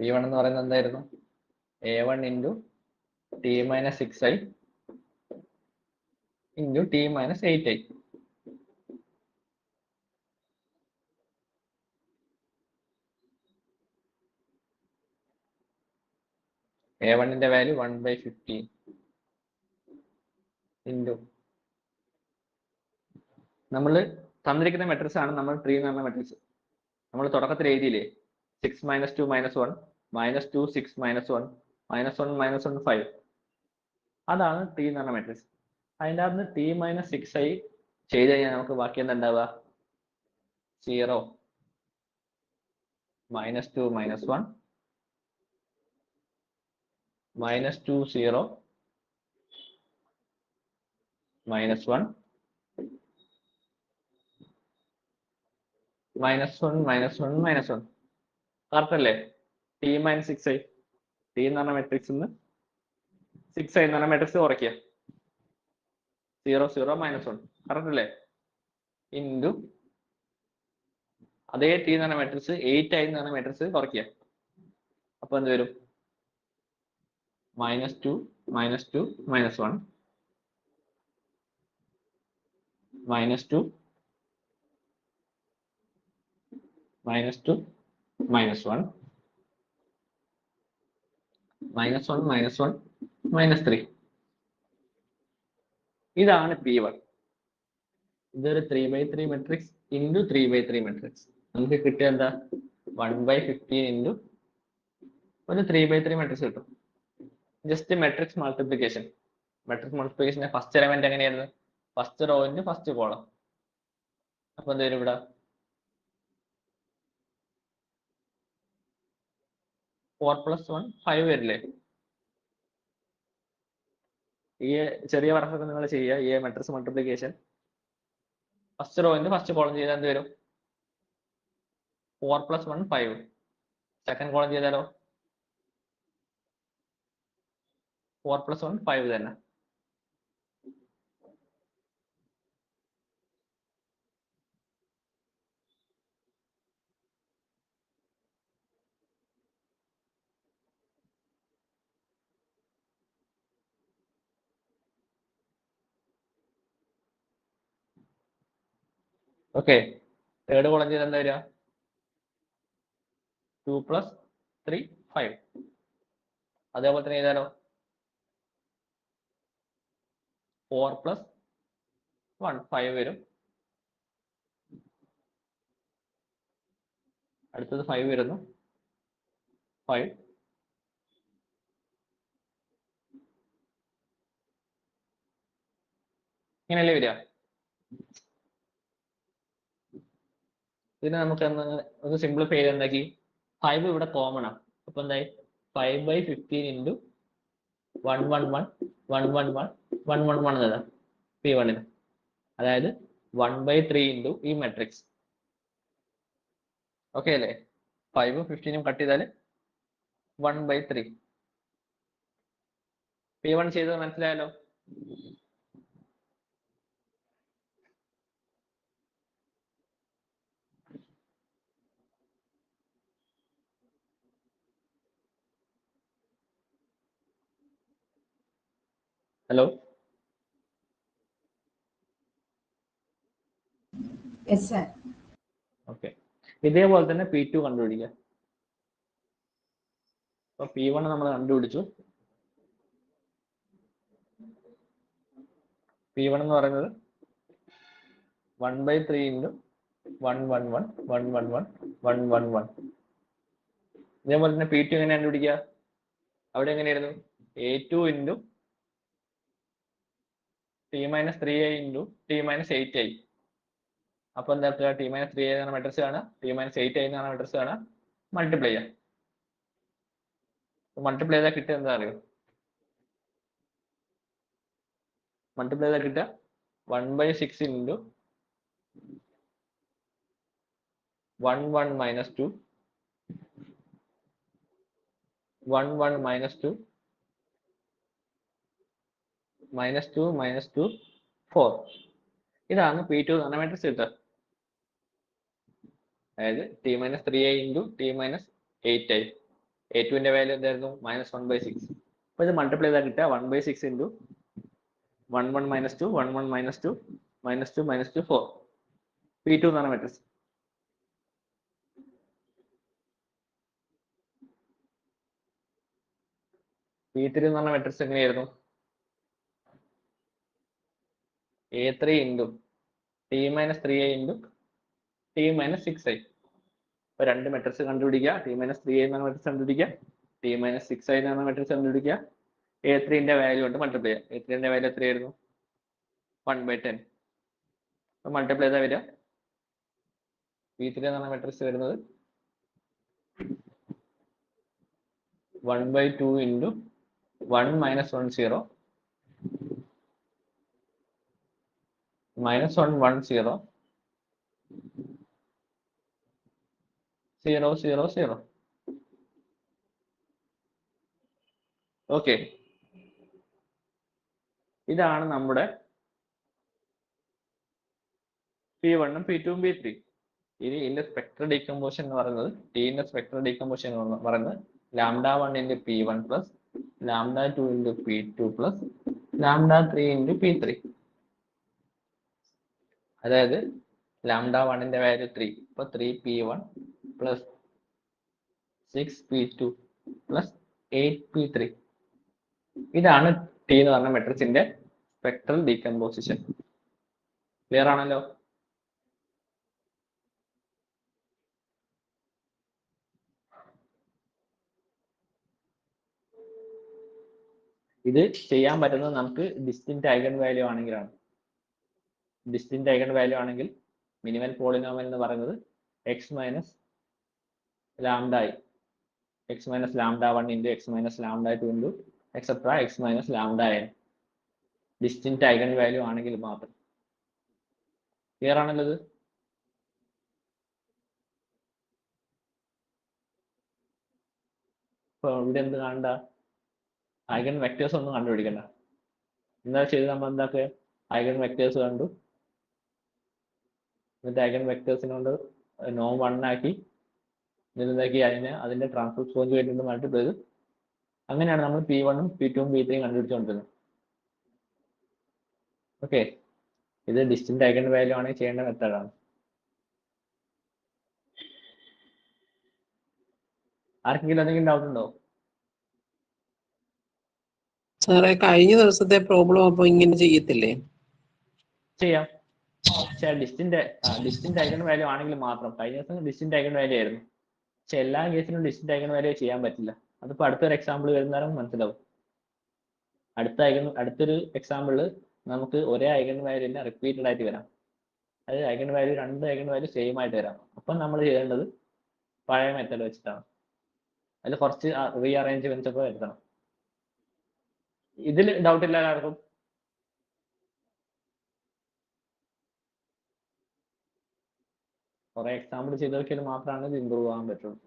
P1 എന്ന് പറയുന്നത് എന്തായിരുന്നു, A1 into T minus 6i into T minus 8i. A1ന്റെ വാല്യൂ 1/15 ഇൻറ്റു നമ്മൾ തന്നിരിക്കുന്ന മെട്രിക്സ് ആണ് നമ്മൾ ട്രീ എന്ന് പറഞ്ഞ മെട്രിക്സ്. നമ്മൾ തുടക്കത്തിൽ എഴുതിയില്ലേ 6 minus 2 minus 1 minus 2 6 minus 1 minus 1 minus 1 5, അതാണ് ടി എന്ന് പറഞ്ഞ മെട്രിക്സ്. അതിൻ്റെ അകത്ത് ടി മൈനസ് 6i ചെയ്ത് കഴിഞ്ഞാൽ നമുക്ക് ബാക്കി എന്താ ഉണ്ടാവുക, 0 minus 2 minus 1 minus 2 0 minus 1 minus 1 minus 1 minus 1. Correct അല്ലേ? ടി മൈനസ് 6i, ടി എന്ന് പറഞ്ഞ മെട്രിക്സ് 6i എന്ന് പറഞ്ഞ മെട്രിക്സ് കുറയ്ക്കുക, 0 0 മൈനസ് 1, കറക്റ്റ് അല്ലേ? ഇൻറ്റു അതേ ടി എന്ന് പറഞ്ഞ മെട്രിക്സ് 8i എന്ന് പറഞ്ഞ മെട്രിക്സ് കുറയ്ക്കുക. അപ്പൊ എന്ത് വരും, minus 2 minus 2 minus 1 minus 2 minus 2 minus 1 minus 1 minus 1 minus 3. ഇതാണ് P1. ഇതൊരു 3/3 മെട്രിക്സ് ഇൻറ്റു 3/3 മെട്രിക്സ്. നമുക്ക് കിട്ടിയ എന്താ, 1/15 ഇൻറ്റു ഒരു 3/3 മെട്രിക്സ് കിട്ടും. Just matrix multiplication. മെട്രിക്സ് മൾട്ടിപ്ലിക്കേഷന്റെ ഫസ്റ്റ് എലമെന്റ് എങ്ങനെയായിരുന്നു, first row into first column. അപ്പൊ എന്ത് വരും, ഇവിടെ 4 + 1 5 വരില്ലേ? ഈ ചെറിയ വർക്കൊക്കെ നിങ്ങൾ ചെയ്യുക. ഈ matrix multiplication first row into first column ചെയ്താൽ എന്ത് വരും, 4 + 1 5. സെക്കൻഡ് കോളം ചെയ്താലോ 4 + 1 5 തന്നെ. ഓക്കെ, തേർഡ് കോളം ചെയ്താൽ എന്താ വരിക, 2 + 3 5. അതേപോലെ തന്നെ ചെയ്താലോ 4 + 1 5 വരും. അടുത്തത് 5 വരുന്നു, 5. ഇങ്ങനെയല്ലേ വരിക. ഇതിനെ നമുക്ക് ഒന്ന് സിംപ്ലിഫൈ ചെയ്ത് എന്താക്കി, 5 ഇവിടെ കോമൺ ആണ്. അപ്പൊ എന്തായി, 5/15 ഇൻറ്റു 1 1 1 1 1 1 1 1 1 ഏതാ P1 ന്, അതായത് 1/3 ഇൻറ്റു ഈ മെട്രിക്സ്. ഓക്കെ അല്ലേ? 5 15 കട്ട് ചെയ്താൽ 1/3. P1 ചെയ്തത് മനസ്സിലായല്ലോ? ഹലോ? Yes, sir. ഓക്കെ. ഇതേപോലെ തന്നെ P2 കണ്ടുപിടിക്കുക. അപ്പൊ P1 നമ്മൾ കണ്ടുപിടിച്ചു. P1 എന്ന് പറയുന്നത് 1/3 ഇൻറ്റു 1 1 1 1 1 1 1 1 1. ഇതേപോലെ തന്നെ P2 എങ്ങനെ കണ്ടുപിടിക്കുക? അവിടെ എങ്ങനെയായിരുന്നു? A2 into T-3i into T-8i. അപ്പൊ എന്താക്കുക? T-3i എന്ന മെട്രിക്സ് ആണ്, T-8i എന്ന മെട്രിക്സ് ആണ്, മൾട്ടിപ്ലൈ ചെയ്യാം. മൾട്ടിപ്ലൈ ചെയ്താൽ കിട്ടുക എന്താ അറിയോ? മൾട്ടിപ്ലൈ ചെയ്താൽ കിട്ടുക 1/6 into 1 1 minus 2 1 1 minus 2 minus 2 minus 2 4. ഇതാണ് P2 എന്ന് പറഞ്ഞ മെട്രിക്സ് കിട്ടുക. അതായത് T-3i ഇൻറ്റു T-8i. A2ന്റെ വാല്യൂ എന്തായിരുന്നു? -1/6. അപ്പൊ ഇത് മൾട്ടിപ്ലൈ ചെയ്താൽ കിട്ടുക 1/6 into 1 1 minus 2 1 1 minus 2 minus 2 minus 2 4. P2 എന്ന് പറഞ്ഞ മെട്രിക്സ്. P3 എന്ന് പറഞ്ഞ മെട്രിക്സ് എങ്ങനെയായിരുന്നു? A3 into T-3i into T-6i. ഇപ്പൊ രണ്ട് മെട്രിക്സ് കണ്ടുപിടിക്കുക. T-3i എന്ന മെട്രിക്സ് കണ്ടുപിടിക്കുക, T-6i എന്ന മെട്രിക്സ് കണ്ടുപിടിക്കുക. A3ന്റെ വാല്യൂ കൊണ്ട് മൾട്ടിപ്ലൈ ചെയ്യുക. A3ന്റെ വാല്യൂ എത്രയായിരുന്നു? 1/10. അപ്പൊ മൾട്ടിപ്ലൈ ചെയ്താൽ വരിക P3 എന്ന മെട്രിക്സ് വരുന്നത് 1/2 ഇൻറ്റു 1 മൈനസ് 1 0 മൈനസ് 1 1 0 0 0 0. ഓക്കെ, ഇതാണ് നമ്മുടെ P1 ഉം P2 ഉം P3. ഇനി ഇതിന്റെ സ്പെക്ട്രൽ ഡീകമ്പോസിഷൻ എന്ന് പറയുന്നത്, ടിന്റെ സ്പെക്ട്രൽ ഡീകമ്പോസിഷൻ എന്ന് പറയുന്നത് λ1 into P1 plus λ2 into P2 plus λ3 into P3. അതായത് λ1ന്റെ വാല്യൂ 3. ഇപ്പൊ 3P1 plus 6P2 plus 8P3. ഇതാണ് ടി എന്ന് പറഞ്ഞ മെട്രിക്സിന്റെ സ്പെക്ട്രൽ ഡീകമ്പോസിഷൻ. ക്ലിയർ ആണല്ലോ? ഇത് ചെയ്യാൻ പറ്റുന്നത് നമുക്ക് ഡിസ്റ്റിന്റ് ഐഗൺ വാല്യൂ ആണെങ്കിലാണ്. ഡിസ്റ്റിന്റ് ഐഗൺ വാല്യൂ ആണെങ്കിൽ മിനിമൽ പോളിനോമിയൽ എന്ന് പറയുന്നത് x minus λi, x minus λ1 into x minus λ2 into etcetera x minus λn. Distinct eigen value ആണെങ്കിൽ മാത്രം. ക്ലിയർ ആണല്ലോ ഇത്? ഇപ്പൊ ഇവിടെ എന്ത് കാണണ്ട? ഐഗൺ വെക്ടേഴ്സ് ഒന്നും കണ്ടുപിടിക്കണ്ട. എന്താ ചെയ്ത് നമ്മൾ എന്താക്കുക? ഐഗൺ വെക്ടേഴ്സ് കണ്ടു, എന്നിട്ട് ഐഗൺ വെക്ടേഴ്സിനെ കൊണ്ട് നോം 1 ആക്കി, എന്നിട്ടാക്കി അതിന്റെ ട്രാൻസ്പോസ് കോഞ്ചുഗേറ്റ് മൾട്ടിപ്ലൈ ചെയ്ത്, അങ്ങനെയാണ് നമ്മൾ P1 ഉം P2 ഉം P3 ഉം കണ്ടുപിടിച്ചുകൊണ്ടിരുന്നത്. ഓക്കെ, ഇത് ഡിസ്റ്റിന്റ് ഐഗൺ വാല്യൂ ആണെങ്കിൽ ചെയ്യേണ്ട മെത്തേഡാണ്. ആർക്കെങ്കിലും എന്തെങ്കിലും ഡൗട്ട് ഉണ്ടോ? സാറേ, കഴിഞ്ഞ ദിവസത്തെ പ്രോബ്ലം അപ്പൊ ഇങ്ങനെ ചെയ്യത്തില്ലേ? ചെയ്യാം. പക്ഷേ ഡിസ്റ്റിന്റ് ഐഗൺ വാല്യൂ ആണെങ്കിൽ മാത്രം. കഴിഞ്ഞ ദിവസം ഡിസ്റ്റിന്റ് ഐഗൺ വാല്യൂ ആയിരുന്നു, പക്ഷെ എല്ലാ കേസിലും ഡിസ്റ്റിന്റ് ഐഗൺ വാല്യൂ ചെയ്യാൻ പറ്റില്ല. അതിപ്പോ അടുത്തൊരു എക്സാമ്പിൾ വരുന്നേരം മനസ്സിലാവും. അടുത്തൊരു എക്സാമ്പിളിൽ നമുക്ക് ഒരേ ഐഗൺ വാല്യൂവിനെ റിപ്പീറ്റഡ് ആയിട്ട് വരാം. അത് ഐഗൺ വാല്യൂ, രണ്ട് ഐഗൺ വാല്യൂ സെയിം ആയിട്ട് വരാം. അപ്പം നമ്മൾ ചെയ്യേണ്ടത് പഴയ മെത്തേഡ് വെച്ചിട്ടാണ്. അതിൽ കുറച്ച് റീഅറേഞ്ച്മെന്റ്സ് ഒക്കെ വരുത്തണം. ഇതിൽ ഡൗട്ട് ഇല്ല ആർക്കും? കുറെ എക്സാമ്പിൾ ചെയ്ത് നോക്കിയാൽ മാത്രമാണ് ഇത് ഇമ്പ്രൂവ് ആകാൻ പറ്റുള്ളൂ.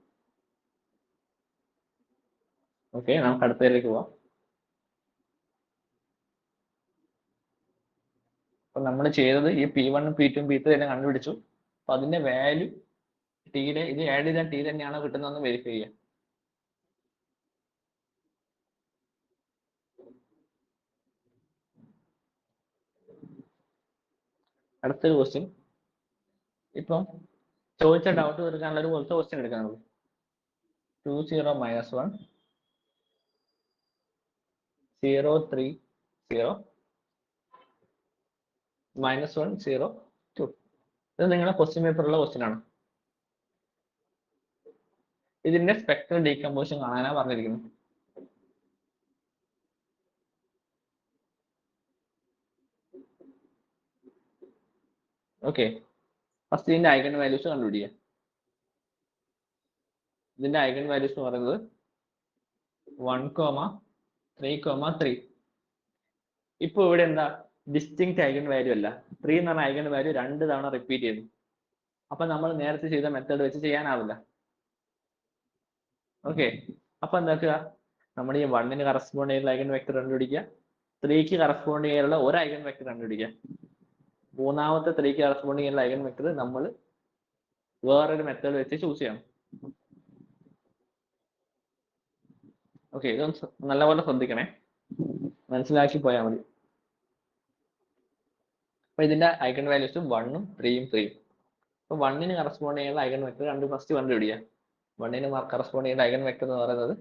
ഓക്കെ, നമുക്ക് അടുത്തതിലേക്ക് പോവാം. അപ്പൊ നമ്മൾ ചെയ്തത് ഈ P1, P2, P3 എല്ലാം കണ്ടുപിടിച്ചു. അപ്പൊ അതിന്റെ വാല്യൂ ടിയുടെ ഇത് ആഡ് ചെയ്താൽ ടി തന്നെയാണോ കിട്ടുന്നതെന്ന് വെരിഫൈ ചെയ്യാം. അടുത്തൊരു ക്വസ്റ്റ്യൻ, ഇപ്പം ചോദിച്ച ഡൗട്ട് തീർക്കാനുള്ള ഒരു പോലത്തെ ക്വസ്റ്റ്യൻ എടുക്കാം നമുക്ക്. 2 0 -1 0 3 0 -1 0 2. ഇത് നിങ്ങളുടെ ക്വസ്റ്റ്യൻ പേപ്പറിലുള്ള ക്വസ്റ്റ്യൻ ആണ്. ഇതിന്റെ സ്പെക്ട്രൽ ഡീകമ്പോസിഷൻ കാണാനാണ് പറഞ്ഞിരിക്കുന്നത്. ഓക്കെ, ഫസ്റ്റ് ഇതിന്റെ ഐഗൺ വാല്യൂസ് കണ്ടുപിടിക്കുക. ഇതിന്റെ ഐഗൺ വാല്യൂസ് എന്ന് പറയുന്നത് 1, 3, 3. ഇപ്പൊ ഇവിടെ എന്താ ഡിസ്റ്റിങ്ക്റ്റ് ഐഗൺ വാല്യൂ അല്ല, 3 എന്ന് പറഞ്ഞ ഐഗൺ വാല്യൂ 2 തവണ റിപ്പീറ്റ് ചെയ്തു. അപ്പൊ നമ്മൾ നേരത്തെ ചെയ്ത മെത്തേഡ് വെച്ച് ചെയ്യാനാവില്ല. ഓക്കെ, അപ്പൊ എന്താക്കുക, നമ്മൾ ഈ 1ന് കറസ്പോണ്ട് ചെയ്യുന്ന ഐഗൺ വെക്ടർ കണ്ടുപിടിക്കുക, 3ക്ക് കറസ്പോണ്ട് ചെയ്യാനുള്ള ഒരു ഐഗൺ വെക്ടർ കണ്ടുപിടിക്കുക. മൂന്നാമത്തെ 3ക്ക് കറസ്പോണ്ട് ചെയ്യുന്ന ഐഗൺ വെക്ടർ നമ്മൾ വേറൊരു മെത്തേഡ് വെച്ച് ചൂസ് ചെയ്യണം. ഓക്കെ, ഇതൊന്ന് നല്ലപോലെ ശ്രദ്ധിക്കണേ, മനസ്സിലാക്കി പോയാൽ മതി. അപ്പൊ ഇതിന്റെ ഐഗൺ വാല്യൂസ് 1ഉം 3ഉം 3ഉം. അപ്പൊ 1ന് കറസ്പോണ്ട് ചെയ്യുന്ന ഐഗൺ വെക്ടർ ഫസ്റ്റ് കണ്ടുപിടിക്കുക. 1ന് കറസ്പോണ്ട് ചെയ്യുന്ന ഐഗൺ വെക്ടർ എന്ന് പറയുന്നത്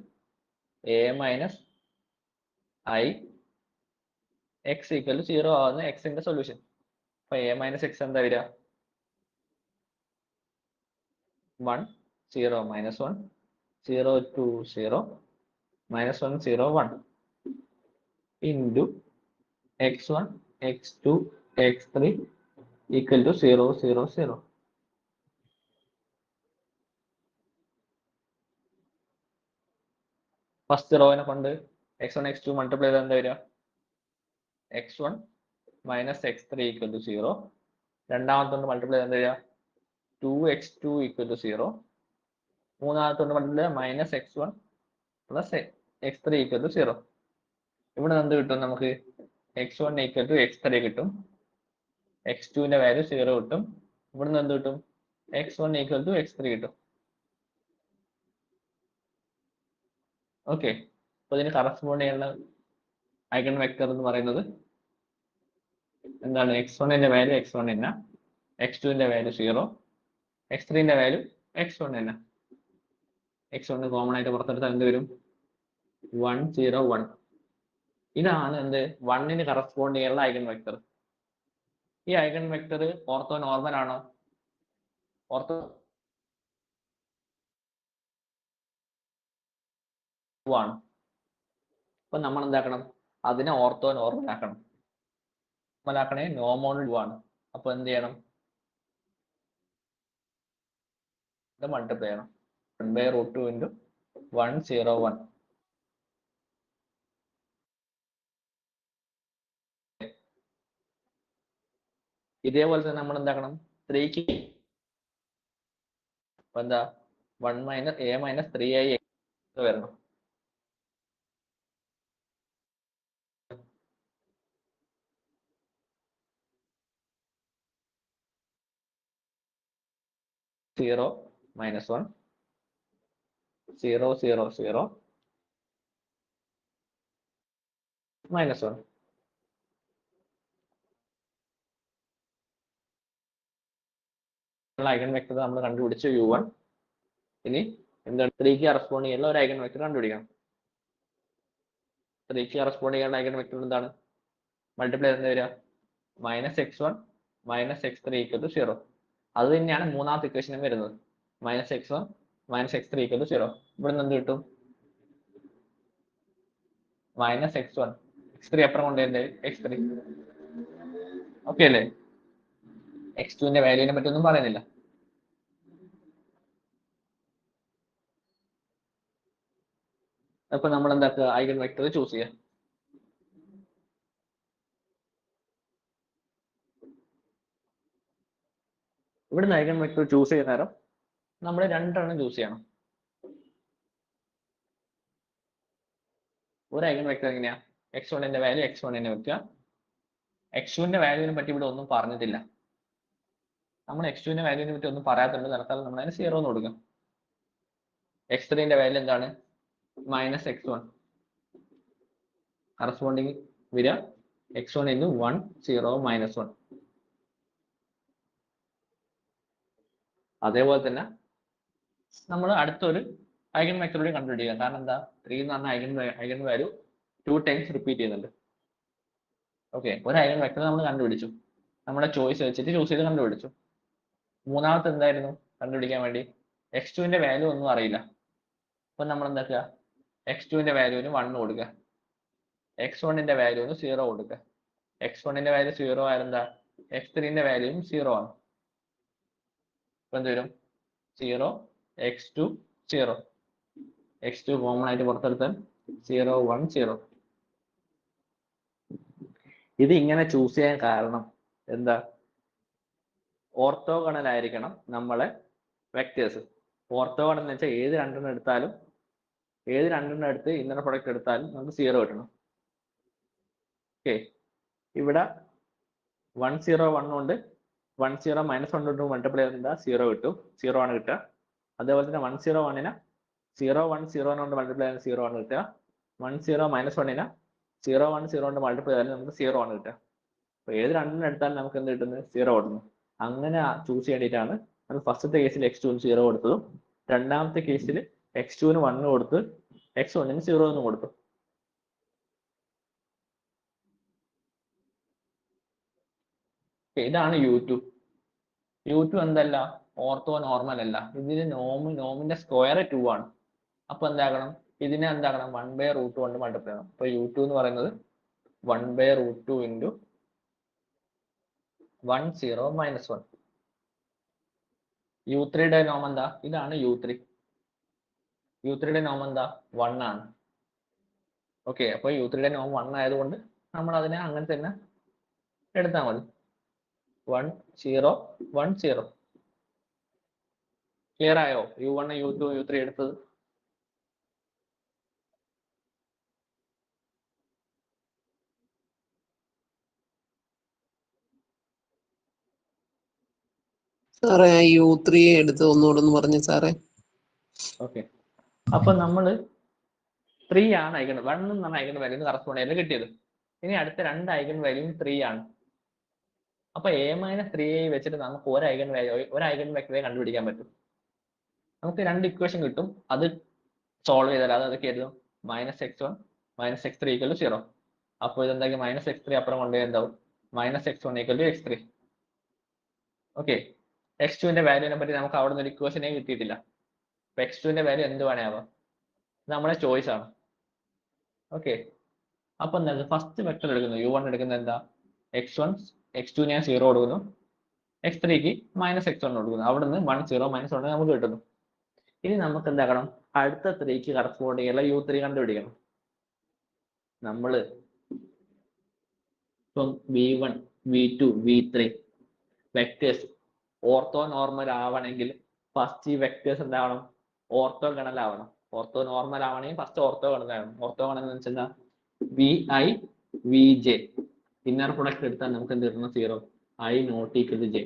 a - i x = 0 ആവുന്ന എക്സിന്റെ സൊല്യൂഷൻ. അപ്പൊ a - x എന്താ വരിക? 1 0 - 1 0 2 0 -1 0 1 into x1 x2 x3 = 0 0 0. First റോവിനെ കൊണ്ട് x1 x2 മൾട്ടിപ്ലൈ ചെയ്താൽ എന്താ വരിക? x1 - x3 = 0. രണ്ടാമത്തെ കൊണ്ട് മൾട്ടിപ്ലൈ ചെയ്താൽ എന്താ വരിക? 2x2 = 0. മൂന്നാമത്തെ കൊണ്ട് മൾട്ടിപ്ലൈ ചെയ്താൽ -x1 + x3 = 0. ഇവിടെ എന്ത് കിട്ടും നമുക്ക്? x1 = x3 കിട്ടും, x2ന്റെ വാല്യൂ 0 കിട്ടും. ഇവിടുന്ന് എന്ത് കിട്ടും? x1 = x3 കിട്ടും. ഓക്കെ, അപ്പൊ ഇതിന് കറസ്പോണ്ട് ചെയ്യുന്ന ഐഗൺ വെക്ടർ എന്ന് പറയുന്നത് എന്താണ്? x1ന്റെ വാല്യൂ x1 തന്നെ, x2ന്റെ വാല്യൂ 0, x3ന്റെ വാല്യൂ x1 തന്നെ. x1 കോമൺ ആയിട്ട് പുറത്തെടുത്താൽ എന്ത് വരും? 1 0 1. ഇതാണ് എന്ത്? 1ന് കറസ്പോണ്ട് ചെയ്യുന്ന ഐഗൺ വെക്ടർ. ഈ ഐഗൺ വെക്ടർ ഓർത്തോ നോർമൽ ആണോ? ഓർത്തോ ആണ്. അപ്പൊ നമ്മൾ എന്താക്കണം? അതിനെ ഓർത്തോ നോർമൽ ആക്കണം. നോർമലാക്കണേ നോമോണൽ ആണ്. അപ്പൊ എന്ത് ചെയ്യണം? ഇത് മൾട്ടിപ്ലൈ ചെയ്യണം. 1/√2 × 1 0 1. ഇതേപോലെ തന്നെ നമ്മൾ എന്താക്കണം? 3ക്ക് എന്താ 1 - a - 3i വരണം. -1 0 0 0 -1. ഐഗൺ വെക്ടർ നമ്മൾ കണ്ടുപിടിച്ചു u1. ഇനി എന്താണ്? 3ക്ക് കറസ്പോണ്ട് ചെയ്യുന്ന ഒരു ഐഗൺ വെക്ടർ കണ്ടുപിടിക്കണം. 3ക്ക് കറസ്പോണ്ട് ചെയ്യുന്ന ഐഗൺ വെക്ടർ എന്താണ്? മൾട്ടിപ്ലൈ എന്താ വരിക? -x1 - x3 = 0. അത് തന്നെയാണ് മൂന്നാമത്തെ ഇക്വേഷനും വരുന്നത്. -x1 - x3 = 0. ഇവിടുന്ന് എന്ത് കിട്ടും? -x1 x3 അപ്പുറം കൊണ്ടുവരുന്നത് x3. ഓക്കെ അല്ലേ? x2ന്റെ വാല്യൂവിനെ പറ്റിയൊന്നും പറയുന്നില്ല. അപ്പൊ നമ്മൾ എന്താക്കുക? ഐഗൺ വെക്ടർ ചൂസ് ചെയ്യാം. ഇവിടുന്ന് ഐഗൺ വെക്ടർ ചൂസ് ചെയ്യുന്ന നേരം നമ്മൾ രണ്ടെണ്ണം ചൂസ് ചെയ്യണം. ഒരു ഐഗൺ വെക്ടർ എങ്ങനെയാ? x1ന്റെ വാല്യൂ x1നെ വെക്കുക. x2ന്റെ വാല്യൂവിനെ പറ്റി ഇവിടെ ഒന്നും പറഞ്ഞിട്ടില്ല. നമ്മൾ x2ന്റെ വാല്യൂവിനെ പറ്റി ഒന്നും പറയാത്തുണ്ട്. തൽക്കാലം നമ്മൾ അതിന് 0 എന്ന് കൊടുക്കാം. x3ന്റെ വാല്യൂ എന്താണ്? -x1. കറസ്പോണ്ടിങ് വരിക x1 × 1 0 -1. അതേപോലെ തന്നെ നമ്മൾ അടുത്തൊരു ഐഗൺ വെക്ടർ കൂടി കണ്ടുപിടിക്കുക. കാരണം എന്താ? 3 എന്ന് പറഞ്ഞ ഐഗൺ വാല്യൂ 2 ടൈംസ് റിപ്പീറ്റ് ചെയ്യുന്നുണ്ട്. ഓക്കെ, ഒരു ഐഗൺ വെക്ടർ നമ്മൾ കണ്ടുപിടിച്ചു. നമ്മുടെ ചോയ്സ് വെച്ചിട്ട് ചൂസ് ചെയ്ത് കണ്ടുപിടിച്ചു. മൂന്നാമത്തെ എന്തായിരുന്നു കണ്ടുപിടിക്കാൻ വേണ്ടി? x2ന്റെ വാല്യൂ ഒന്നും അറിയില്ല. അപ്പൊ നമ്മൾ എന്താക്കുക? x2ന്റെ വാല്യൂവിന് 1 കൊടുക്കുക, x1ന്റെ വാല്യൂവിന് 0 കൊടുക്കുക. x1ന്റെ വാല്യൂ 0 ആയിരുന്നാ x3ന്റെ വാല്യൂവും 0 ആണ്. ഇപ്പൊ എന്ത് വരും? 0 x2 0. x2 കോമൺ ആയിട്ട് പുറത്തെടുത്താൽ 0 1 0. ഇത് ഇങ്ങനെ ചൂസ് ചെയ്യാൻ കാരണം എന്താ? ഓർത്തോഗണൽ ആയിരിക്കണം നമ്മളെ വെക്ടേഴ്സ്. ഓർത്തോഗണൽ എന്ന് വെച്ചാൽ ഏത് രണ്ടെണ്ണം എടുത്ത് ഇന്നർ പ്രൊഡക്റ്റ് എടുത്താലും നമുക്ക് 0 കിട്ടണം. ഓക്കെ, ഇവിടെ 1 0 1 ഉണ്ട്, 1 0 -1 കൊണ്ട് മൾട്ടിപ്ലൈ ചെയ്താൽ 0 കിട്ടും, 0 ആണ് കിട്ടുക. അതേപോലെ തന്നെ 1 0 1നെ 0 1 0 കൊണ്ട് മൾട്ടിപ്ലൈ ചെയ്താൽ 0 ആണ് കിട്ടുക. 1 0 -1നെ 0 1 0 കൊണ്ട് മൾട്ടിപ്ലൈ ചെയ്താൽ നമുക്ക് 0 ആണ് കിട്ടുക. അപ്പൊ ഏത് രണ്ടെണ്ണം എടുത്താലും നമുക്ക് എന്ത് കിട്ടുന്നത്? 0 കിട്ടുന്നു. അങ്ങനെ ചൂസ് ചെയ്യേണ്ടിയിട്ടാണ് നമ്മൾ ഫസ്റ്റത്തെ കേസിൽ x2ന് 0 കൊടുത്തതും രണ്ടാമത്തെ കേസിൽ x2ന് 1 കൊടുത്ത് x1ന് 0 എന്ന് കൊടുത്തു. ഇതാണ് u2 എന്തല്ല? ഓർത്തോ നോർമൽ അല്ല. ഇതിന് നോമിന്റെ സ്ക്വയർ 2 ആണ്. അപ്പൊ എന്താകണം? ഇതിനെ എന്താകണം? 1/√2 കൊണ്ട് മൾട്ടിപ്ലൈ ചെയ്യണം. അപ്പൊ u2 എന്ന് പറയുന്നത് 1/√2 × 1 0 -1. u3യുടെ നോം എന്താ? ഇതാണ് u3. u3യുടെ നോം എന്താ? 1 ആണ്. ഓക്കെ, അപ്പൊ u3യുടെ നോം 1 ആയതുകൊണ്ട് നമ്മൾ അതിനെ അങ്ങനെ തന്നെ എടുത്താൽ മതി. 1 0 1 0. ക്ലിയർ ആയോ? u1 u2 u3 എടുത്തത്? സാറേ u3 എടുത്ത് ഒന്നുകൂടെ ഒന്ന് പറഞ്ഞു സാറേ. ഓക്കെ, അപ്പൊ നമ്മള് 3 ആണ് ഐഗൺ, 1 എന്ന് പറഞ്ഞ ഐഗൺ വാല്യൂ കറസ്പോണ്ട് ചെയ്ത് കിട്ടിയത്. ഇനി അടുത്ത രണ്ട് ഐഗൺ വാല്യൂയും 3 ആണ്. അപ്പൊ a-3a വെച്ചിട്ട് നമുക്ക് ഒരു ഐഗൺ വെക്ടറെ കണ്ടുപിടിക്കാൻ പറ്റും. നമുക്ക് രണ്ട് ഇക്വേഷൻ കിട്ടും. അത് സോൾവ് ചെയ്താൽ അതൊക്കെയായിരുന്നു -x1 -x3 = 0. അപ്പോൾ ഇതെന്താക്കി? -x3 അപ്പുറം കൊണ്ടുപോയി എന്താവും? -x1 = x3. ഓക്കെ, x2ന്റെ വാല്യൂവിനെ പറ്റി നമുക്ക് അവിടെ നിന്ന് ഒരു ഇക്വേഷനെ കിട്ടിയിട്ടില്ല. അപ്പൊ x2ന്റെ വാല്യൂ എന്ത് വേണേ ആവാം, നമ്മുടെ ചോയ്സ് ആണ്. ഓക്കെ, അപ്പൊ എന്താ? ഫസ്റ്റ് വെക്ടർ എടുക്കുന്നു, u1 എടുക്കുന്നത് എന്താ? x1 x2 ഞാൻ 0 കൊടുക്കുന്നു, x3ക്ക് -x1 കൊടുക്കുന്നു. അവിടുന്ന് 1 0 -1 നമുക്ക് കിട്ടുന്നു. ഇനി നമുക്ക് എന്താക്കണം? അടുത്ത 3ക്ക് കറസ്പോണ്ട് ചെയ്യുന്ന u3 കണ്ടുപിടിക്കണം. നമ്മള് ഇപ്പം v1 v2 v3 vectors ortho normal ആവണമെങ്കിൽ ഫസ്റ്റ് ഈ വെക്ടേഴ്സ് എന്താവണം? ഓർത്തോഗണൽ ആവണം. ഓർത്തോ നോർമൽ ആവണമെങ്കിൽ ഫസ്റ്റ് ഓർത്തോഗണൽ ആവണം. ഓർത്തോഗണൽ എന്ന് വെച്ചാൽ vi vj ഇന്നർ പ്രൊഡക്റ്റ് എടുത്താൽ നമുക്ക് എന്ത് കിട്ടണം? 0. i not equal to j.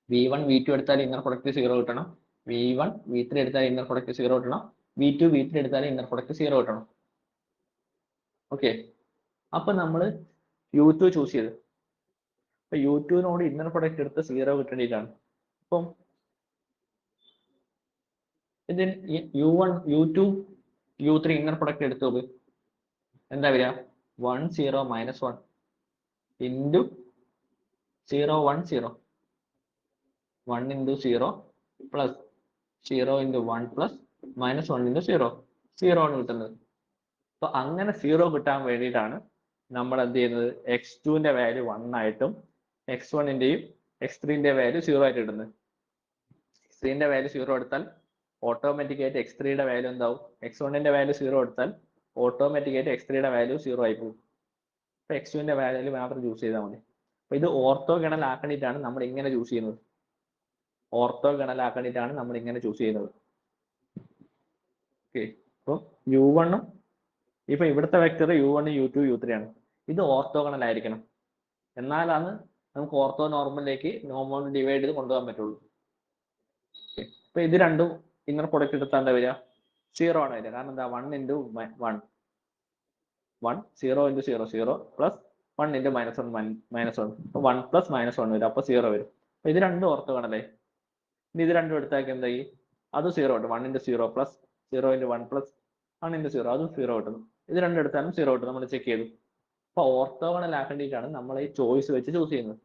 v1 v2 എടുത്താൽ ഇന്നർ പ്രൊഡക്റ്റ് 0 കിട്ടണം, v1 v3 എടുത്താൽ ഇന്നർ പ്രൊഡക്റ്റ് 0 കിട്ടണം, v2 v3 എടുത്താൽ ഇന്നർ പ്രൊഡക്റ്റ് 0 കിട്ടണം. ഓക്കെ, അപ്പൊ നമ്മൾ u2 ചൂസ് ചെയ്തു. അപ്പൊ u2നോട് ഇന്നർ പ്രൊഡക്റ്റ് എടുത്ത് 0 കിട്ടേണ്ടിയിട്ടാണ്. അപ്പം ഇതിന് u1 u2 u3 inner product എടുത്തു നോക്ക്. എന്താ വരിക? 1 0 -1 into 0 1 0. 1 into 0 plus 0 into 1 plus -1 into 0. 0 ആണ് കിട്ടുന്നത്. അപ്പൊ അങ്ങനെ 0 കിട്ടാൻ വേണ്ടിയിട്ടാണ് നമ്മൾ എന്ത് ചെയ്യുന്നത്? x2ന്റെ വാല്യൂ 1 ആയിട്ടും x1ന്റെയും x3ന്റെ വാല്യൂ 0 ആയിട്ട് ഇടുന്നത്. x3ന്റെ വാല്യൂ 0 എടുത്താൽ ഓട്ടോമാറ്റിക് ആയിട്ട് x3യുടെ വാല്യൂ എന്താവും? x1ന്റെ വാല്യൂ 0 എടുത്താൽ ഓട്ടോമാറ്റിക് ആയിട്ട് x3യുടെ വാല്യൂ 0 ആയി പോകും. അപ്പൊ x2ന്റെ വാല്യൂ മാത്രം ചൂസ് ചെയ്താൽ മതി. അപ്പൊ ഇത് ഓർത്തോഗണൽ ആക്കണിട്ടാണ് നമ്മൾ ഇങ്ങനെ ചൂസ് ചെയ്യുന്നത്. ഓർത്തോഗണൽ ആക്കാനായിട്ടാണ് നമ്മൾ ഇങ്ങനെ ചൂസ് ചെയ്യുന്നത്. ഓക്കെ, അപ്പോൾ u1ഉം ഇപ്പൊ ഇവിടുത്തെ വെക്ടർ u1, u2, u3 ആണ്. ഇത് ഓർത്തോഗണൽ ആയിരിക്കണം, എന്നാലാണ് നമുക്ക് ഓർത്തോ നോർമലിലേക്ക് നോർമൽ ഡിവൈഡ് ചെയ്ത് കൊണ്ടുപോകാൻ പറ്റുള്ളൂ. ഇപ്പൊ ഇത് രണ്ടും ഇന്നർ പ്രൊഡക്റ്റ് എടുത്താൽ എന്താ വരിക? 0 ആണ് വരിക. കാരണം എന്താ? 1 into 1, 0 into 0, 0 plus 1 into -1, -1. 1 plus -1 വരും, അപ്പൊ 0 വരും. അപ്പൊ ഇത് രണ്ടും ഓർത്തോഗണലേ. ഇനി ഇത് രണ്ടും എടുത്താക്കി എന്തായി? അത് 0 കിട്ടും. 1 into 0 plus 0 into 1 plus 1 into 0, അതും 0 കിട്ടുന്നു. ഇത് രണ്ടും എടുത്താലും 0 കിട്ടും. നമ്മൾ ചെക്ക് ചെയ്തു. അപ്പൊ ഓർത്തോഗണൽ ആക്കേണ്ടിയിട്ടാണ് നമ്മൾ ഈ ചോയ്സ് വെച്ച് ചൂസ് ചെയ്യുന്നത്.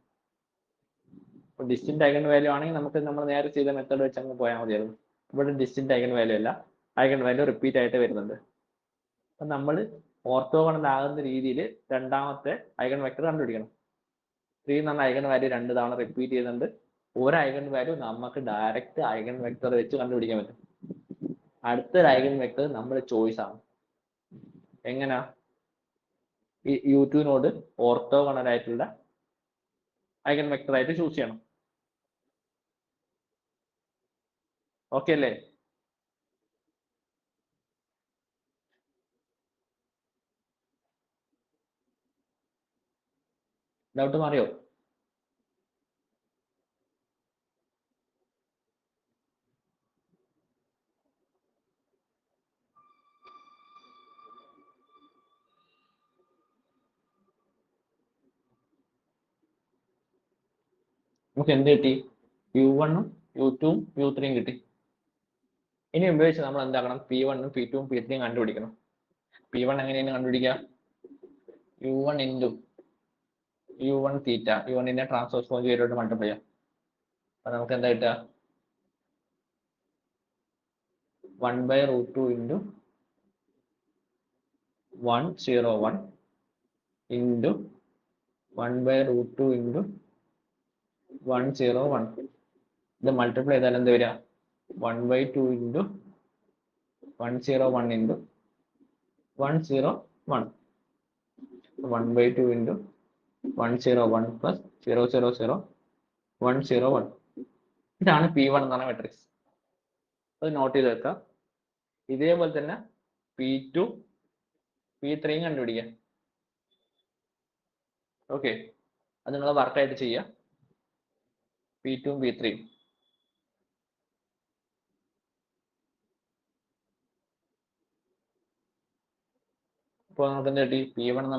ഇപ്പൊ ഡിസ്റ്റന്റ് ഐഗൺ വാല്യൂ ആണെങ്കിൽ നമുക്ക് നമ്മൾ നേരെ ചെയ്ത മെത്തേഡ് വെച്ച് അങ്ങ് പോയാൽ മതിയായിരുന്നു. ഇവിടെ ഡിസ്റ്റന്റ് ഐഗൺ വാല്യൂ അല്ല, ഐഗൺ വാല്യൂ റിപ്പീറ്റ് ആയിട്ട് വരുന്നുണ്ട്. അപ്പൊ നമ്മൾ ഓർത്തോഗണൽ ആകുന്ന രീതിയിൽ രണ്ടാമത്തെ ഐഗൺ വെക്ടർ കണ്ടുപിടിക്കണം. 3 എന്ന് പറഞ്ഞ ഐഗൺ വാല്യൂ 2 തവണ റിപ്പീറ്റ് ചെയ്യുന്നുണ്ട്. ഒരു ഐഗൺ വാല്യൂ നമുക്ക് ഡയറക്റ്റ് ഐഗൺ വെക്ടർ വെച്ച് കണ്ടുപിടിക്കാൻ പറ്റും. അടുത്തൊരു ഐഗൺ വെക്ടർ നമ്മുടെ ചോയ്സ് ആണ്. എങ്ങനാ? ഈ u2നോട് ഓർത്തോഗണൽ ആയിട്ടുള്ള ഐഗൺ വെക്ടർ ആയിട്ട് ചൂസ് ചെയ്യണം. ഓക്കെ അല്ലേ? ഡൗട്ട് മാറിയോ? നമുക്ക് എന്ത് കിട്ടി? u1ഉം u2ഉം u3യും കിട്ടി. ഇനി ഉപയോഗിച്ച് നമ്മൾ എന്താക്കണം? p1ഉം p2ഉം p3യും കണ്ടുപിടിക്കണം. p1 എങ്ങനെയാണ് കണ്ടുപിടിക്കുക? u1 into u1 തീറ്റ, u1ന്റെ ട്രാൻസ്പോസ് ചെയ്തിട്ട് മൾട്ടിപ്ലൈ ചെയ്യാം. അപ്പൊ നമുക്ക് എന്താ കിട്ടുക? 1/√2 into 101 into 1/√2 into 101. ഇത് മൾട്ടിപ്ലൈ ചെയ്താൽ എന്ത് വരിക? 1/2 into 101 into 101. 1/2 into 101 plus 000 101. ഇതാണ് p1 എന്ന് പറഞ്ഞ മെട്രിക്സ്. അത് നോട്ട് ചെയ്ത് വെക്കാം. ഇതേപോലെ തന്നെ p2 p3യും കണ്ടുപിടിക്കാം. ഓക്കെ, അത് നിങ്ങൾ വർക്കായിട്ട് ചെയ്യുക. p2ഉം p3യും. ഇപ്പോൾ നമുക്ക് എന്ത് കിട്ടി? p1 എന്ന്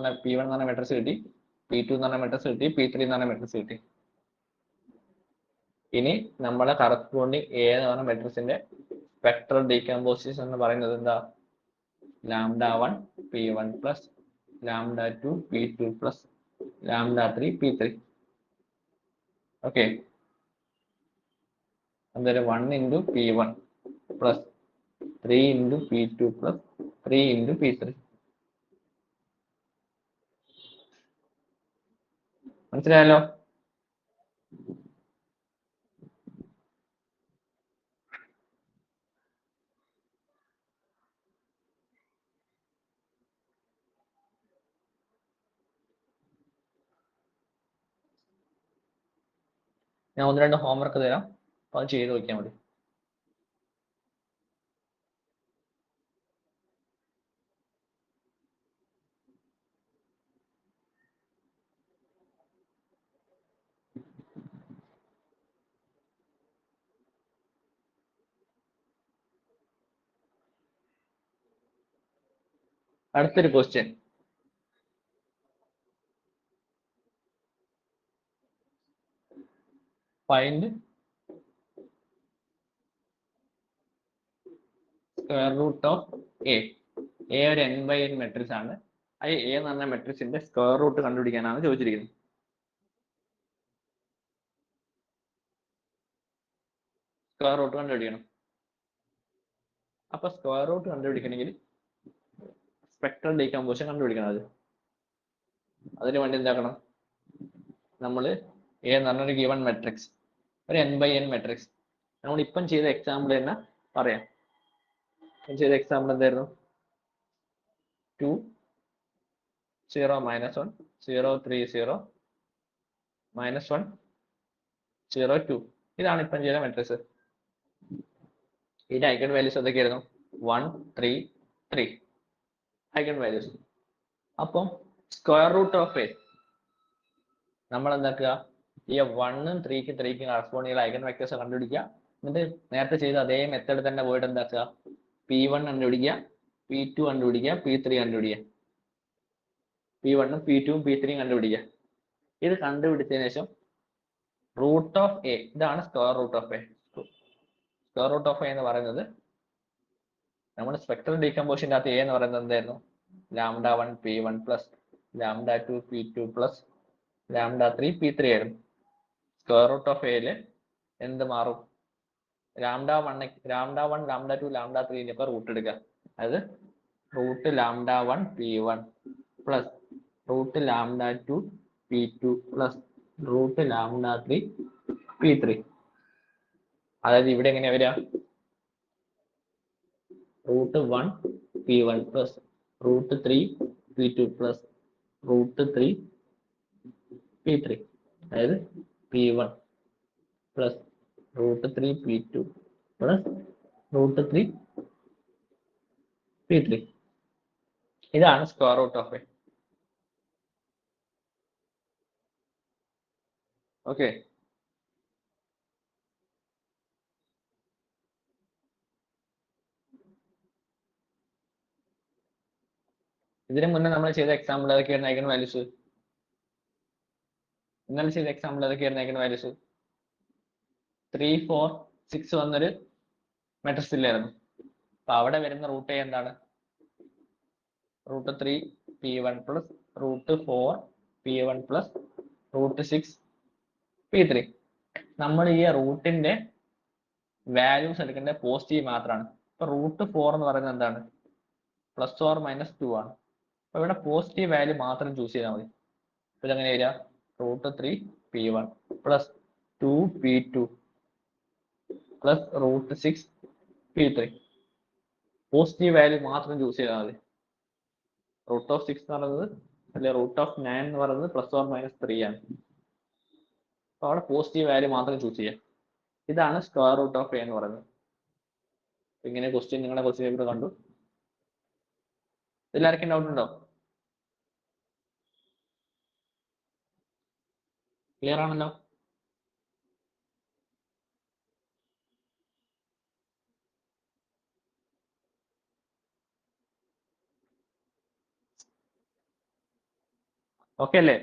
പറഞ്ഞ മെട്രിക്സ് കിട്ടി, p2 എന്ന് പറഞ്ഞ മെട്രിക്സ് കിട്ടി, p3 എന്ന് പറഞ്ഞ മെട്രിക്സ് കിട്ടി. ഇനി നമ്മളെ കറസ്പോണ്ടിങ് a എന്ന് പറഞ്ഞ മെട്രിക്സിന്റെ വെക്ടർ ഡീകമ്പോസിഷൻ എന്ന് പറയുന്നത് എന്താ? λ1 p1 plus λ2 p2 plus λ3 p3. Okay, അന്നേരം 1 into p1 plus 3 into p2 plus 3 into p3. മനസ്സിലായല്ലോ? ഞാൻ 1-2 ഹോംവർക്ക് തരാം, അപ്പൊ അത് ചെയ്ത് നോക്കിയാൽ മതി. അടുത്തൊരു question. Find square root of A. A ഒരു n/n മെട്രിക്സ് ആണ്. ആ എ എന്ന് പറഞ്ഞ മെട്രിക്സിന്റെ സ്ക്വയർ റൂട്ട് കണ്ടുപിടിക്കാനാണ് ചോദിച്ചിരിക്കുന്നത്. സ്ക്വയർ റൂട്ട് കണ്ടുപിടിക്കണം. അപ്പൊ സ്ക്വയർ റൂട്ട് കണ്ടുപിടിക്കണമെങ്കിൽ സ്പെക്ട്രൽ ഡീകമ്പോസിഷൻ കണ്ടുപിടിക്കണം. അതിന് വേണ്ടി എന്താക്കണം? നമ്മൾ എ എന്ന് പറഞ്ഞൊരു ഗിവൺ മെട്രിക്സ്, ഒരു n/n മെട്രിക്സ്. നമ്മൾ ഇപ്പം ചെയ്ത എക്സാമ്പിൾ തന്നെ പറയാം. ചെയ്ത എക്സാമ്പിൾ എന്തായിരുന്നു? 2 0 -1 0 3 0 -1 0 2. ഇതാണ് ഇപ്പം ചെയ്ത മെട്രിക്സ്. ഇതിന്റെ ഐഗൺ വാല്യൂസ് എന്തൊക്കെയായിരുന്നു? 1, 3, 3 ഐഗൺ വാല്യൂസ്. അപ്പം സ്ക്വയർ റൂട്ട് ഓഫ് എ നമ്മൾ എന്താക്കുക, ഈ 1ഉം 3ക്കും 3ക്കും കറസ്പോണ്ട് ചെയ്യുന്ന ഐഗൺ വെക്ടേഴ്സ് കണ്ടുപിടിക്കുക. എന്നിട്ട് നേരത്തെ ചെയ്ത അതേ മെത്തേഡ് തന്നെ പോയിട്ട് എന്താക്കുക, P1 കണ്ടുപിടിക്കുക, P2 കണ്ടുപിടിക്കുക, P3 കണ്ടുപിടിക്കുക. P1ഉം P2ഉം P3യും കണ്ടുപിടിക്കുക. ഇത് കണ്ടുപിടിച്ചതിന് ശേഷം റൂട്ട് ഓഫ് എ, ഇതാണ് square root of A. Square root of A എന്ന് പറയുന്നത് നമ്മുടെ സ്പെക്ട്രൽ ഡീകമ്പോസിഷൻ്റെ അകത്ത് എ എന്ന് പറയുന്നത് എന്തായിരുന്നു? λ1 P1 plus λ2 P2 plus λ3 P3 ആയിരുന്നു. സ്ക്വയർ റൂട്ട് ഓഫ് എയിൽ എന്ത് മാറും? λ1 λ2 λ3 ഒക്കെ റൂട്ട് എടുക്കുക. അത് root λ1 P1 plus root λ2 P2 plus root λ3 P3. അതായത് ഇവിടെ എങ്ങനെയാ വരിക? Root 1 P1 plus root 3 P2 plus root 3 P3. അതായത് P1 plus root 3 P2 plus root 3 P3. ഇതാണ് square root of A. Okay. ഇതിന് മുന്നേ നമ്മൾ ചെയ്ത എക്സാമ്പിൾ ഏതൊക്കെയായിരുന്നു ഐഗൺ വാല്യൂസ്? ഇന്നലെ ചെയ്ത എക്സാമ്പിൾ ഏതൊക്കെയായിരുന്നു ഐഗൺ വാല്യൂസ്? 3, 4, 6 വന്നൊരു മെട്രിക്സ് ഇല്ലായിരുന്നു. അപ്പൊ അവിടെ വരുന്ന റൂട്ട് എ എന്താണ്? Root 3 P1 plus root 4 P1 plus root 6 P3. നമ്മൾ ഈ റൂട്ടിന്റെ വാല്യൂസ് എടുക്കേണ്ട പോസിറ്റീവ് മാത്രമാണ്. ഇപ്പൊ റൂട്ട് 4 എന്ന് പറയുന്നത് എന്താണ്? പ്ലസ് ഓർ മൈനസ് 2 ആണ്. അപ്പൊ ഇവിടെ പോസിറ്റീവ് വാല്യൂ മാത്രം ചൂസ് ചെയ്താൽ മതി. അപ്പൊ ഇതെങ്ങനെ വരിക? Root 3 P1 plus 2 P2 plus root 6 P3. Positive value മാത്രം ചൂസ് ചെയ്താൽ മതി. റൂട്ട് ഓഫ് 6 എന്ന് പറയുന്നത് അല്ലെ റൂട്ട് ഓഫ് 9 എന്ന് പറയുന്നത് പ്ലസ് ഓർ മൈനസ് 3 ആണ്. അപ്പൊ അവിടെ പോസിറ്റീവ് വാല്യൂ മാത്രം ചൂസ് ചെയ്യാം. ഇതാണ് സ്ക്വയർ റൂട്ട് ഓഫ് എ എന്ന് പറയുന്നത്. ഇങ്ങനെ ക്വസ്റ്റ്യൻ നിങ്ങളുടെ ക്വസ്റ്റ്യൻ പേപ്പർ കണ്ടു. എല്ലാവർക്കും ഡൗട്ട് ഉണ്ടോ? ക്ലിയർ ആണല്ലോ? ഓക്കെ അല്ലേ?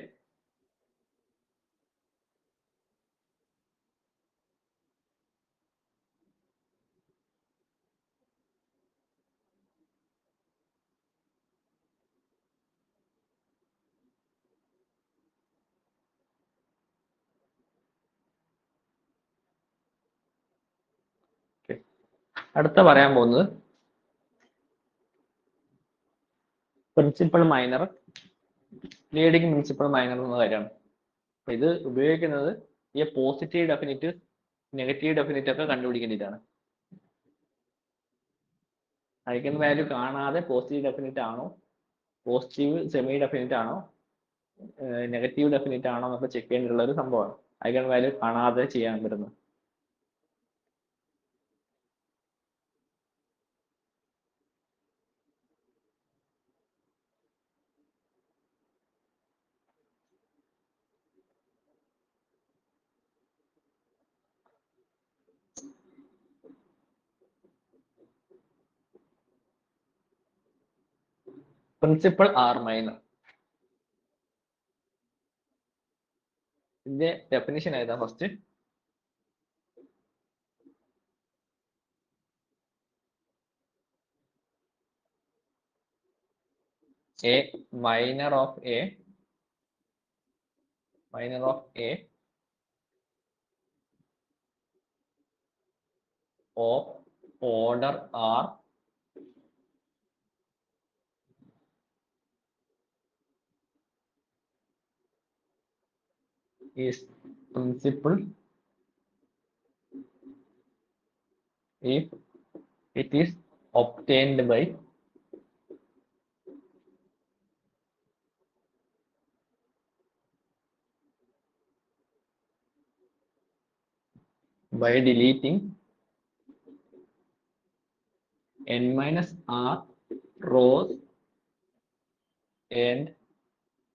അടുത്ത പറയാൻ പോകുന്നത് principal minor, leading principal minor എന്ന കാര്യമാണ്. അപ്പൊ ഇത് ഉപയോഗിക്കുന്നത് ഈ പോസിറ്റീവ് ഡെഫിനിറ്റ് നെഗറ്റീവ് ഡെഫിനിറ്റ് ഒക്കെ കണ്ടുപിടിക്കേണ്ടിയിട്ടാണ്. ഐഗൻ വാല്യൂ കാണാതെ പോസിറ്റീവ് ഡെഫിനിറ്റ് ആണോ, പോസിറ്റീവ് സെമി ഡെഫിനിറ്റ് ആണോ, നെഗറ്റീവ് ഡെഫിനിറ്റ് ആണോ എന്നൊക്കെ ചെക്ക് ചെയ്യേണ്ടിയുള്ള ഒരു സംഭവമാണ് ഐഗൻ വാല്യൂ കാണാതെ ചെയ്യാൻ പറ്റുന്നത്. പ്രിൻസിപ്പൽ ആർ മൈനർ, ഇതിന്റെ ഡെഫിനിഷൻ ഏതാ? First A minor of A of order R is principal if it is obtained by by deleting n minus r rows and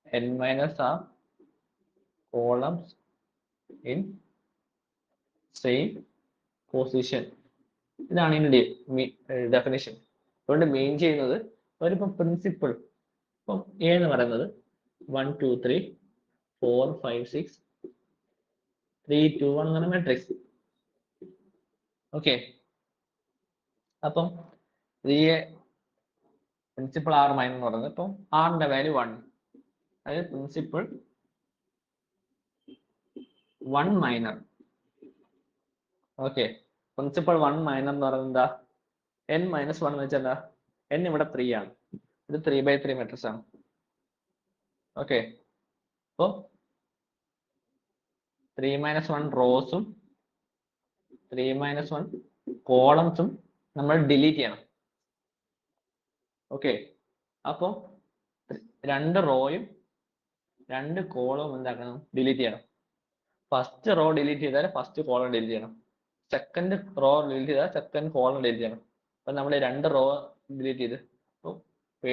n minus r columns in same position. ഇതാണ് ഇതിന്റെ definition. അതുകൊണ്ട് main ചെയ്യുന്നത് ഒരിപ്പം principle ഇപ്പം A എന്ന് പറയുന്നത് 1 2 3 4 5 6 3 2 1 അങ്ങനെ matrix. Okay, അപ്പം ഈ പ്രിൻസിപ്പിൾ ആർ മൈനർ എന്ന് പറയുന്നത് ഇപ്പം ആറിന്റെ വാല്യൂ 1, അതായത് principal 1 minor. Okay, principal 1 minor എന്ന് പറയുന്നത് എന്താ, n മൈനസ് 1 എന്ന് വെച്ചാൽ എന്താ, n ഇവിടെ 3 ആണ്, ഇത് 3/3 മെട്രിക്സ് ആണ്. ഓക്കെ, അപ്പോൾ 3 മൈനസ് 1 റോസും 3 മൈനസ് 1 കോളംസും നമ്മൾ ഡിലീറ്റ് ചെയ്യണം. ഓക്കെ, അപ്പോൾ 2 റോയും 2 കോളവും എന്താക്കണം, ഡിലീറ്റ് ചെയ്യണം. ഫസ്റ്റ് റോ ഡിലീറ്റ് ചെയ്താൽ ഫസ്റ്റ് കോളം ഡിലീറ്റ് ചെയ്യണം, സെക്കൻഡ് റോ ഡിലീറ്റ് ചെയ്താൽ സെക്കൻഡ് കോളം ഡിലീറ്റ് ചെയ്യണം. അപ്പൊ നമ്മൾ 2 റോ ഡിലീറ്റ് ചെയ്ത്, അപ്പോൾ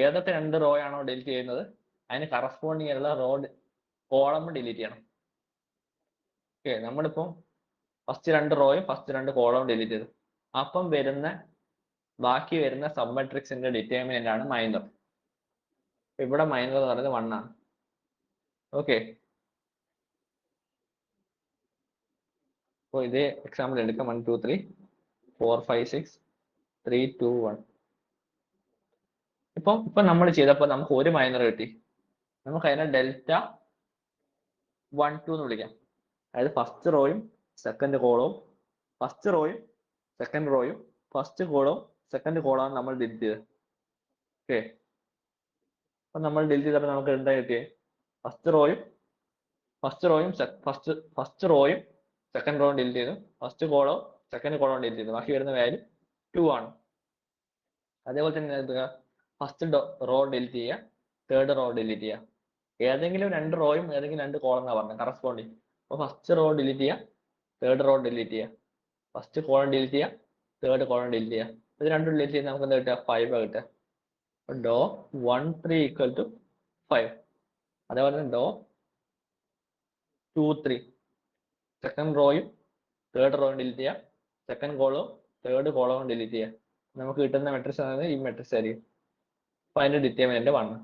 ഏതൊക്കെ 2 റോ ആണോ ഡിലീറ്റ് ചെയ്യുന്നത് അതിന് കറസ്പോണ്ടിങ് ആയിട്ടുള്ള റോ കോളം ഡിലീറ്റ് ചെയ്യണം. ഓക്കെ, നമ്മളിപ്പോ ഫസ്റ്റ് 2 റോയും ഫസ്റ്റ് 2 കോളവും ഡിലീറ്റ് ചെയ്തു. അപ്പം ബാക്കി വരുന്ന സബ് മെട്രിക്സിന്റെ ഡിറ്റർമിനന്റ് ആണ് മൈനർ. ഇവിടെ മൈനർ എന്ന് പറയുന്നത് 1 ആണ്. ഓക്കെ, അപ്പോൾ ഇതേ എക്സാമ്പിൾ എടുക്കാം. 1 2 3 4 5 6 3 2 1. ഇപ്പൊ നമ്മൾ ചെയ്തപ്പോൾ നമുക്ക് ഒരു മൈനർ കിട്ടി. നമുക്ക് അതിനെ ഡെൽറ്റ 1 2 എന്ന് വിളിക്കാം. അതായത് ഫസ്റ്റ് റോയും സെക്കൻഡ് കോളവും ഫസ്റ്റ് റോയും സെക്കൻഡ് റോയും ഫസ്റ്റ് കോളവും സെക്കൻഡ് കോളവും നമ്മൾ ഡിലീറ്റ് ചെയ്ത്. ഓക്കെ, അപ്പൊ നമ്മൾ ഡിലീറ്റ് ചെയ്തപ്പോൾ നമുക്ക് എന്താ കിട്ടിയേ, ഫസ്റ്റ് റോയും ഫസ്റ്റ് റോയും സെക്കൻഡ് റോയും ഡിലീറ്റ് ചെയ്തു, ഫസ്റ്റ് കോളവും സെക്കൻഡ് കോളവും ഡിലീറ്റ് ചെയ്തു, ബാക്കി വരുന്ന വാല്യൂ 2 ആണ്. അതേപോലെ തന്നെ ഫസ്റ്റ് റോ ഡിലീറ്റ് ചെയ്യുക, തേർഡ് റോ ഡിലീറ്റ് ചെയ്യുക. ഏതെങ്കിലും 2 റോയും ഏതെങ്കിലും 2 കോളം എന്നാ പറഞ്ഞത് കറസ്പോണ്ടിങ്. അപ്പോൾ ഫസ്റ്റ് റോ ഡിലീറ്റ് ചെയ്യുക, തേർഡ് റോ ഡിലീറ്റ് ചെയ്യുക, ഫസ്റ്റ് കോളം ഡിലീറ്റ് ചെയ്യുക, തേർഡ് കോളം ഡിലീറ്റ് ചെയ്യുക. ഇത് രണ്ടും ഡിലീറ്റ് ചെയ്ത് നമുക്ക് എന്താ കിട്ടുക, 5 കിട്ടുക. അപ്പോൾ ഡോ 1 3 ഈക്വൽ ടു 5. അതേപോലെ തന്നെ ഡോ 2 3 സെക്കൻഡ് റോയും തേർഡ് റോയും ഡിലീറ്റ് ചെയ്യുക, സെക്കൻഡ് കോളവും തേർഡ് കോളവും ഡിലീറ്റ് ചെയ്യുക. നമുക്ക് കിട്ടുന്ന മെട്രിക്സ് ആണ് ഈ മെട്രിക്സ് ആയിരിക്കും. അപ്പൊ അതിന്റെ ഡിറ്റർമിനന്റ് 1.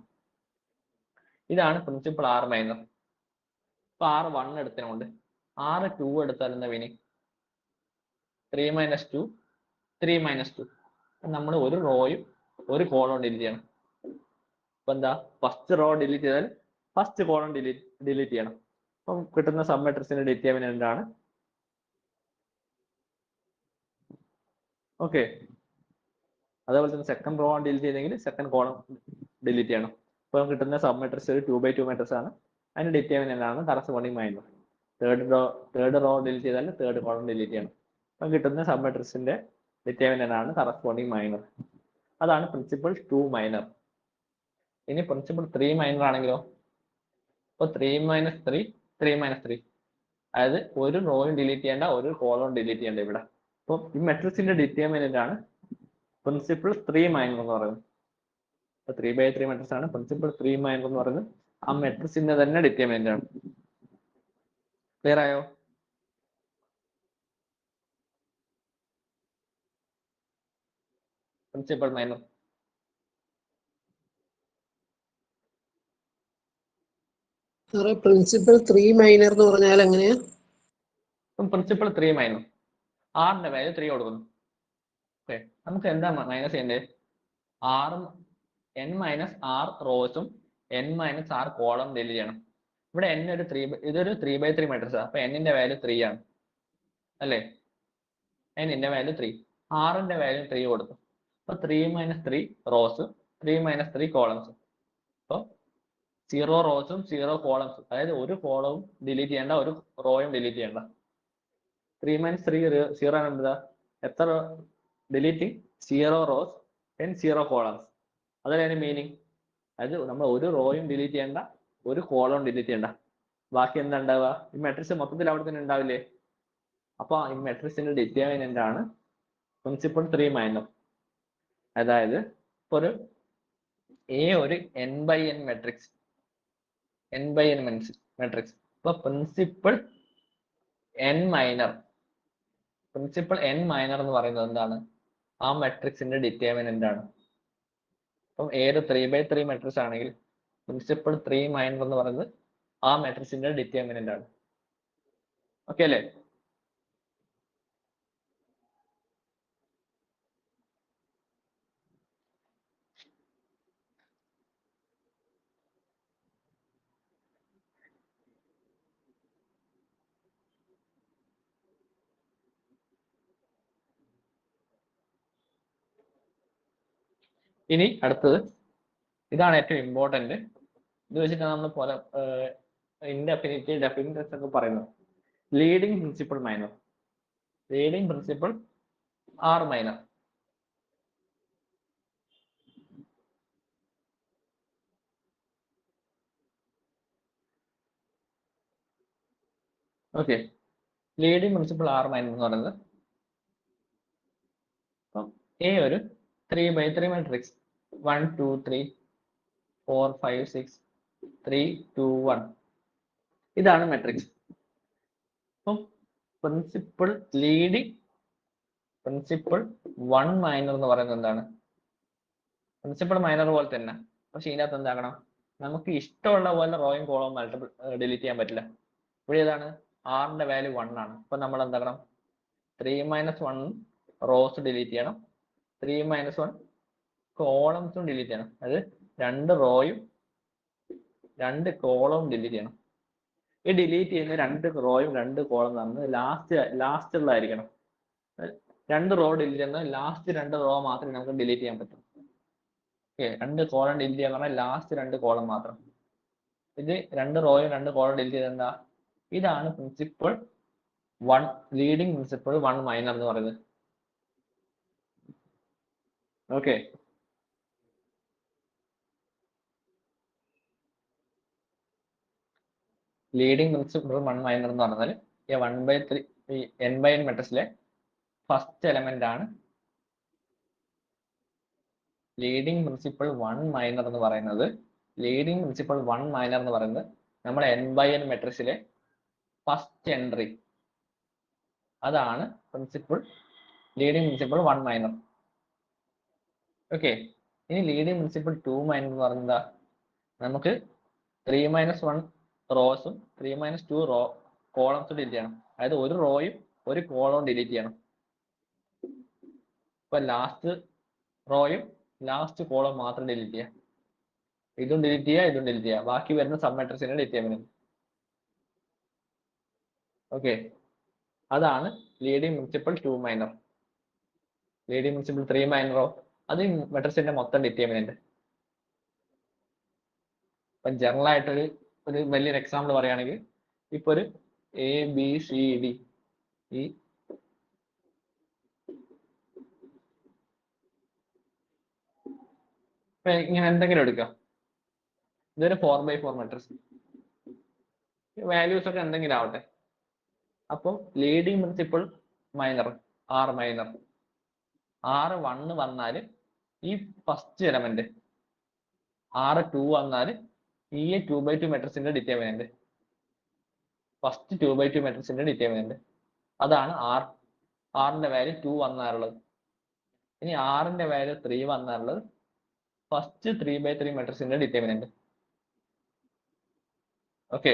ഇതാണ് പ്രിൻസിപ്പിൾ ആർ മൈനർ. ഇപ്പൊ ആർ 1 എടുത്തതുകൊണ്ട് ആർ 2 എടുത്താൽ എന്താ വിനി, 3 മൈനസ് 2 3 മൈനസ് 2. നമ്മൾ ഒരു റോയും ഒരു കോളവും ഡിലീറ്റ് ചെയ്യണം. അപ്പൊ എന്താ, ഫസ്റ്റ് റോ ഡിലീറ്റ് ചെയ്താൽ ഫസ്റ്റ് കോളം ഡിലീറ്റ് ചെയ്യണം. അപ്പം കിട്ടുന്ന സബ് മെട്രിക്സിന്റെ ഡിറ്റർമിനന്റ് ആണ്. ഓക്കെ, അതേപോലെ തന്നെ സെക്കൻഡ് റോ ആണ് ഡിലീറ്റ് ചെയ്തെങ്കിൽ സെക്കൻഡ് കോളം ഡിലീറ്റ് ചെയ്യണം. അപ്പോൾ കിട്ടുന്ന സബ് മെട്രിക്സ് ഒരു 2/2 മെട്രിക്സ് ആണ്. അതിന്റെ ഡിറ്റർമിനന്റ് ആണ് corresponding minor. Third row delete ചെയ്താൽ തേർഡ് കോളം ഡിലീറ്റ് ചെയ്യണം. അപ്പം കിട്ടുന്ന സബ് മെട്രിക്സിന്റെ ഡിറ്റർമിനന്റ് ആണ് കറസ്പോണ്ടിങ് മൈനർ. അതാണ് പ്രിൻസിപ്പിൾ 2 മൈനർ. ഇനി പ്രിൻസിപ്പിൾ 3 മൈനർ ആണെങ്കിലോ, അപ്പോൾ 3 മൈനസ് 3 3 മൈനസ് 3, അതായത് ഒരു റോയും ഡിലീറ്റ് ചെയ്യേണ്ട ഒരു കോളവും ഡിലീറ്റ് ചെയ്യേണ്ട ഇവിടെ. അപ്പോൾ ഈ മെട്രിക്സിന്റെ ഡിറ്റർമിനന്റ് ആണ് പ്രിൻസിപ്പിൾ 3 മൈനർ എന്ന് പറയുന്നത്. 3/3 മെട്രിക്സ് ആണ് പ്രിൻസിപ്പിൾ 3 മൈനർ എന്ന് പറയുന്നത്. ആ മെട്രിക്സിന്റെ തന്നെ ഡിറ്റർമിനന്റ് ആണ്. ക്ലിയർ ആയോ? പ്രിൻസിപ്പിൾ മൈനർ പ്രിൻസിപ്പൽ 3 മൈനർ എന്ന് പറഞ്ഞാൽ എങ്ങനെയാ? പ്രിൻസിപ്പിൾ 3 മൈനർ ആറിന്റെ വാല്യൂ 3 കൊടുക്കുന്നു. ഓക്കെ, നമുക്ക് എന്താ മൈനസ് ചെയ്യേണ്ടത്, n മൈനസ് ആർ റോസും n minus R column delete ചെയ്യണം. ഇവിടെ n ഇതൊരു 3/3 മെട്രിക്സ് ആണ്. അപ്പൊ n-ന്റെ വാല്യൂ 3 ആണ് അല്ലേ, n-ന്റെ വാല്യൂ 3, r-ന്റെ വാല്യൂ 3 കൊടുത്തു. അപ്പൊ 3 മൈനസ് 3 റോസ് 3 മൈനസ് 3 കോളംസ്. അപ്പൊ 0 റോസും 0 കോളംസും, അതായത് ഒരു കോളവും ഡിലീറ്റ് ചെയ്യേണ്ട ഒരു റോയും ഡിലീറ്റ് ചെയ്യേണ്ട. 3 മൈനസ് 3 0 ആണ്. എന്താ, എത്ര ഡിലീറ്റിംഗ് 0 റോസ് ആൻഡ് 0 കോളംസ്. അതല്ലേ മീനിങ്. അതായത് നമ്മൾ ഒരു റോയും ഡിലീറ്റ് ചെയ്യേണ്ട ഒരു കോളവും ഡിലീറ്റ് ചെയ്യേണ്ട. ബാക്കി എന്താ ഉണ്ടാവുക, ഈ മെട്രിക്സ് മൊത്തത്തിൽ അവിടെ തന്നെ ഉണ്ടാവില്ലേ. അപ്പൊ ഈ മെട്രിക്സിന്റെ ഡിറ്റർമിനന്റ് ആണ് പ്രിൻസിപ്പൾ 3 മൈനർ. അതായത് ഒരു ഒരു n/n മെട്രിക്സ്, n/n മെട്രിക്സ്. അപ്പൊ പ്രിൻസിപ്പൾ n മൈനർ എന്ന് പറയുന്നത് എന്താണ്? ആ മെട്രിക്സിന്റെ ഡിറ്റർമിനന്റ് ആണ്. അപ്പം ഏത് 3/3 മെട്രിക്സ് ആണെങ്കിൽ പ്രിൻസിപ്പൾ 3 മൈനർ എന്ന് പറയുന്നത് ആ മെട്രിക്സിന്റെ ഡിറ്റർമിനന്റ് ആണ്. ഓക്കെ അല്ലേ? ഇനി അടുത്തത്, ഇതാണ് ഏറ്റവും ഇമ്പോർട്ടന്റ്. ഇത് വെച്ചിട്ടാണ് നമ്മൾ പല ഇൻഡെഫിനിറ്റ്, ഡെഫിനിറ്റ് ഒക്കെ പറയുന്നത്. Leading principal minor, leading principal R minor. Okay, leading principal R minor എന്ന് പറയുന്നത് ഒരു 3/3 മാട്രിക്സ് 1 2 3 4 5 6 3 2 1 ഇതാണ് മെട്രിക്സ്. അപ്പം പ്രിൻസിപ്പൾ പ്രിൻസിപ്പൾ 1 മൈനർ എന്ന് പറയുന്നത് എന്താണ്? പ്രിൻസിപ്പൾ മൈനർ പോലെ തന്നെ, പക്ഷെ ഇതിനകത്ത് എന്താക്കണം, നമുക്ക് ഇഷ്ടമുള്ള പോലെ റോയും കോളവും മൾട്ടിപ്പിൾ ഡിലീറ്റ് ചെയ്യാൻ പറ്റില്ല. ഇവിടെ ഏതാണ്? ആറിന്റെ വാല്യൂ 1 ആണ്. അപ്പൊ നമ്മൾ എന്താക്കണം, 3 - 1 റോസ് ഡിലീറ്റ് ചെയ്യണം, 3 - 1 കോളംസും ഡിലീറ്റ് ചെയ്യണം. അത് 2 റോയും 2 കോളവും ഡിലീറ്റ് ചെയ്യണം. ഈ ഡിലീറ്റ് ചെയ്യുന്ന 2 റോയും 2 കോളം തമ്മിൽ ലാസ്റ്റ് ഉള്ളതായിരിക്കണം. 2 റോ ഡിലീറ്റ് ചെയ്യുന്നത് ലാസ്റ്റ് 2 റോ മാത്രമേ നമുക്ക് ഡിലീറ്റ് ചെയ്യാൻ പറ്റൂ. ഓക്കെ, 2 കോളം ഡിലീറ്റ് ചെയ്യാൻ പറഞ്ഞാൽ ലാസ്റ്റ് 2 കോളം മാത്രം. ഇത് 2 റോയും 2 കോളം ഡിലീറ്റ് ചെയ്ത് എന്താ? ഇതാണ് പ്രിൻസിപ്പൾ 1, ലീഡിങ് പ്രിൻസിപ്പൾ 1 മൈനർ എന്ന് പറയുന്നത്. ഓക്കെ, ലീഡിങ് പ്രിൻസിപ്പൾ 1 മൈനർ എന്ന് പറഞ്ഞാൽ ഈ 1/3 ഈ n/n മെട്രിക്സിലെ ഫസ്റ്റ് എലമെന്റ് ആണ് ലീഡിങ് പ്രിൻസിപ്പൾ 1 മൈനർ എന്ന് പറയുന്നത്. ലീഡിങ് പ്രിൻസിപ്പൾ 1 മൈനർ എന്ന് പറയുന്നത് നമ്മുടെ n/n മെട്രിക്സിലെ ഫസ്റ്റ് എൻട്രി, അതാണ് principal leading principal 1 minor. Okay, ഇനി ലീഡിങ് പ്രിൻസിപ്പൾ 2 മൈനർ എന്ന് പറയുന്നത് നമുക്ക് 3 - 1 റോസും 3 - 2 കോളംസും ഡിലീറ്റ് ചെയ്യണം. അതായത് ഒരു റോയും ഒരു കോളവും ഡിലീറ്റ് ചെയ്യണം. ഇപ്പൊ ലാസ്റ്റ് റോയും ലാസ്റ്റ് കോളം മാത്രം ഡിലീറ്റ് ചെയ്യാം. ഇതും ഡിലീറ്റ് ചെയ്യുക, ഇതും ഡിലീറ്റ് ചെയ്യുക. ബാക്കി വരുന്ന സബ് മാട്രിക്സിന്റെ ഡിറ്റർമിനന്റ്. ഓക്കെ, അതാണ് leading principal 2 minor. Leading principal 3 മൈനറോ അത് മെട്രിക്സിന്റെ മൊത്തം ഡിറ്റർമിനന്റ്. ഇപ്പൊ ജനറൽ ആയിട്ടൊരു വലിയൊരു എക്സാമ്പിൾ പറയുകയാണെങ്കിൽ, ഇപ്പൊ ഒരു ABCD ഈ ഇങ്ങനെ എന്തെങ്കിലും എടുക്കുക. ഇതൊരു 4/4 മെട്രിക്സ്, വാല്യൂസ് ഒക്കെ എന്തെങ്കിലും ആവട്ടെ. അപ്പം leading principal minor R minor, R 1 വന്നാൽ ഈ ഫസ്റ്റ് എലമെന്റ്, R 2 വന്നാൽ ഈ 2/2 മെട്രിക്സിന്റെ ഡിറ്റർമിനന്റ്, ഫസ്റ്റ് 2/2 മെട്രിക്സിന്റെ ഡിറ്റർമിനന്റ്. അതാണ് ആറിന്റെ വാല്യൂ 2 വന്നാറുള്ളത്. ഇനി ആറിന്റെ വാല്യൂ 3 വന്നാറുള്ളത് ഫസ്റ്റ് 3/3 മെട്രിക്സിന്റെ ഡിറ്റർമിനന്റ്. ഓക്കെ,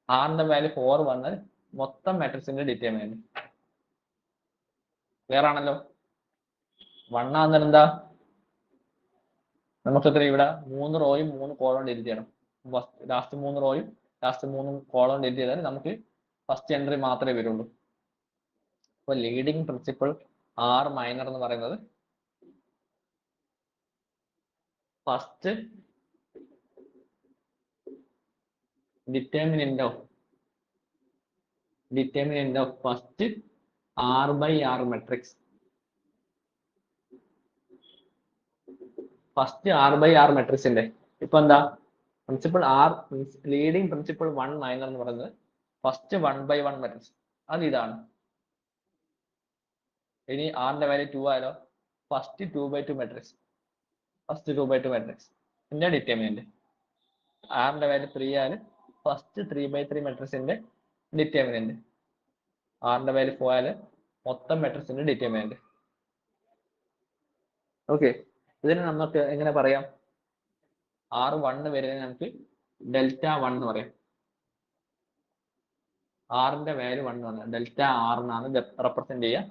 ആറിന്റെ വാല്യൂ 4 വന്നാൽ മൊത്തം മെട്രിക്സിന്റെ ഡിറ്റർമിനന്റ്. ക്ലിയർ ആണല്ലോ? 1 ആകുന്നത് എന്താ? നമുക്ക് ഇവിടെ 3 റോയും 3 കോളവും ഡിലീറ്റ് ചെയ്യണം. ലാസ്റ്റ് 3 റോയും ലാസ്റ്റ് 3 കോളവും ഡിലീറ്റ് ചെയ്താൽ നമുക്ക് ഫസ്റ്റ് എൻട്രി മാത്രമേ വരുള്ളൂ. അപ്പൊ ലീഡിങ് പ്രിൻസിപ്പൾ ആർ മൈനർ എന്ന് പറയുന്നത് first determinant of first R/R matrix. First R/R മെട്രിക്സിന്റെ ഇപ്പൊ എന്താ? Principal R, leading principal 1 minor എന്ന് പറയുന്നത് ഫസ്റ്റ് 1/1 മെട്രിക്സ്. അത് ഇതാണ്. ഇനി ആറിന്റെ വാല്യൂ 2 ആയാലോ ഫസ്റ്റ് 2/2 മെട്രിക്സ് ഫസ്റ്റ് 2/2 മെട്രിക്സ് ഇതിന്റെ ഡിറ്റർമിനന്റ്. ആറിന്റെ വാല്യൂ 3 ആയാലും ഫസ്റ്റ് 3/3 മെട്രിക്സിന്റെ ഡിറ്റർമിനന്റ്. ആറിന്റെ വാല്യൂ 4 ആയാലും മൊത്തം മെട്രിക്സിന്റെ ഡിറ്റർമിനന്റ്. ഓക്കെ, ഇതിന് നമുക്ക് എങ്ങനെ പറയാം? R1 വരുന്നത് നമുക്ക് ഡെൽറ്റ 1 എന്ന് പറയാം. ആറിന്റെ വാല്യൂ 1 ആണ്, ഡെൽറ്റ ആർ എന്നാണ് റെപ്രസെന്റ് ചെയ്യുക.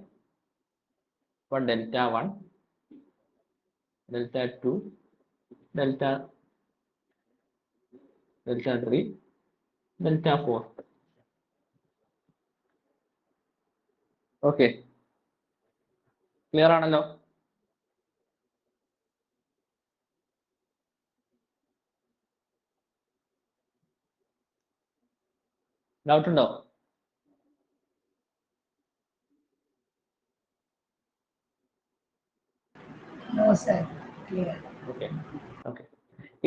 അപ്പൊ delta 1, delta 2, delta 3, delta 4. Okay, clear ആണല്ലോ? ഡൗട്ട് ഉണ്ടോ? No, sir. Clear. Okay okay.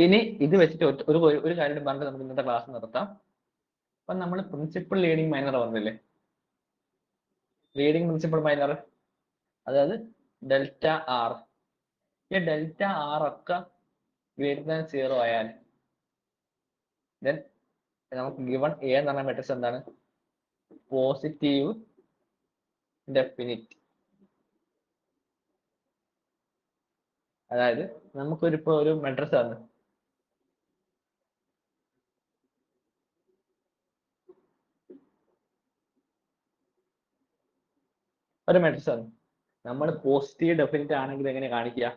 ഇനി ഇത് വെച്ചിട്ട് ഒരു കാര്യം പറഞ്ഞിട്ട് നമുക്ക് ഇന്നത്തെ ക്ലാസ് നിർത്താം. അപ്പൊ നമ്മൾ പ്രിൻസിപ്പൽ ലീഡിങ് മൈനർ പറഞ്ഞില്ലേ? ലീഡിങ് പ്രിൻസിപ്പൽ മൈനർ, അതായത് ഡെൽറ്റ ആർ. ഈ ഡെൽറ്റ ആർ ഒക്കെ ഗ്രേറ്റർ ദാൻ 0 ആയാൽ ദെൻ നമുക്ക് ഗിവൺ എ എന്ന് പറഞ്ഞ മെട്രിക്സ് എന്താണ്? Positive definite. അതായത് നമുക്കൊരിപ്പോ ഒരു മെട്രിക്സ് ആണ്, ഒരു മെട്രിക്സ് ആണ്. നമ്മൾ പോസിറ്റീവ് ഡെഫിനിറ്റ് ആണെങ്കിൽ എങ്ങനെ കാണിക്കുക?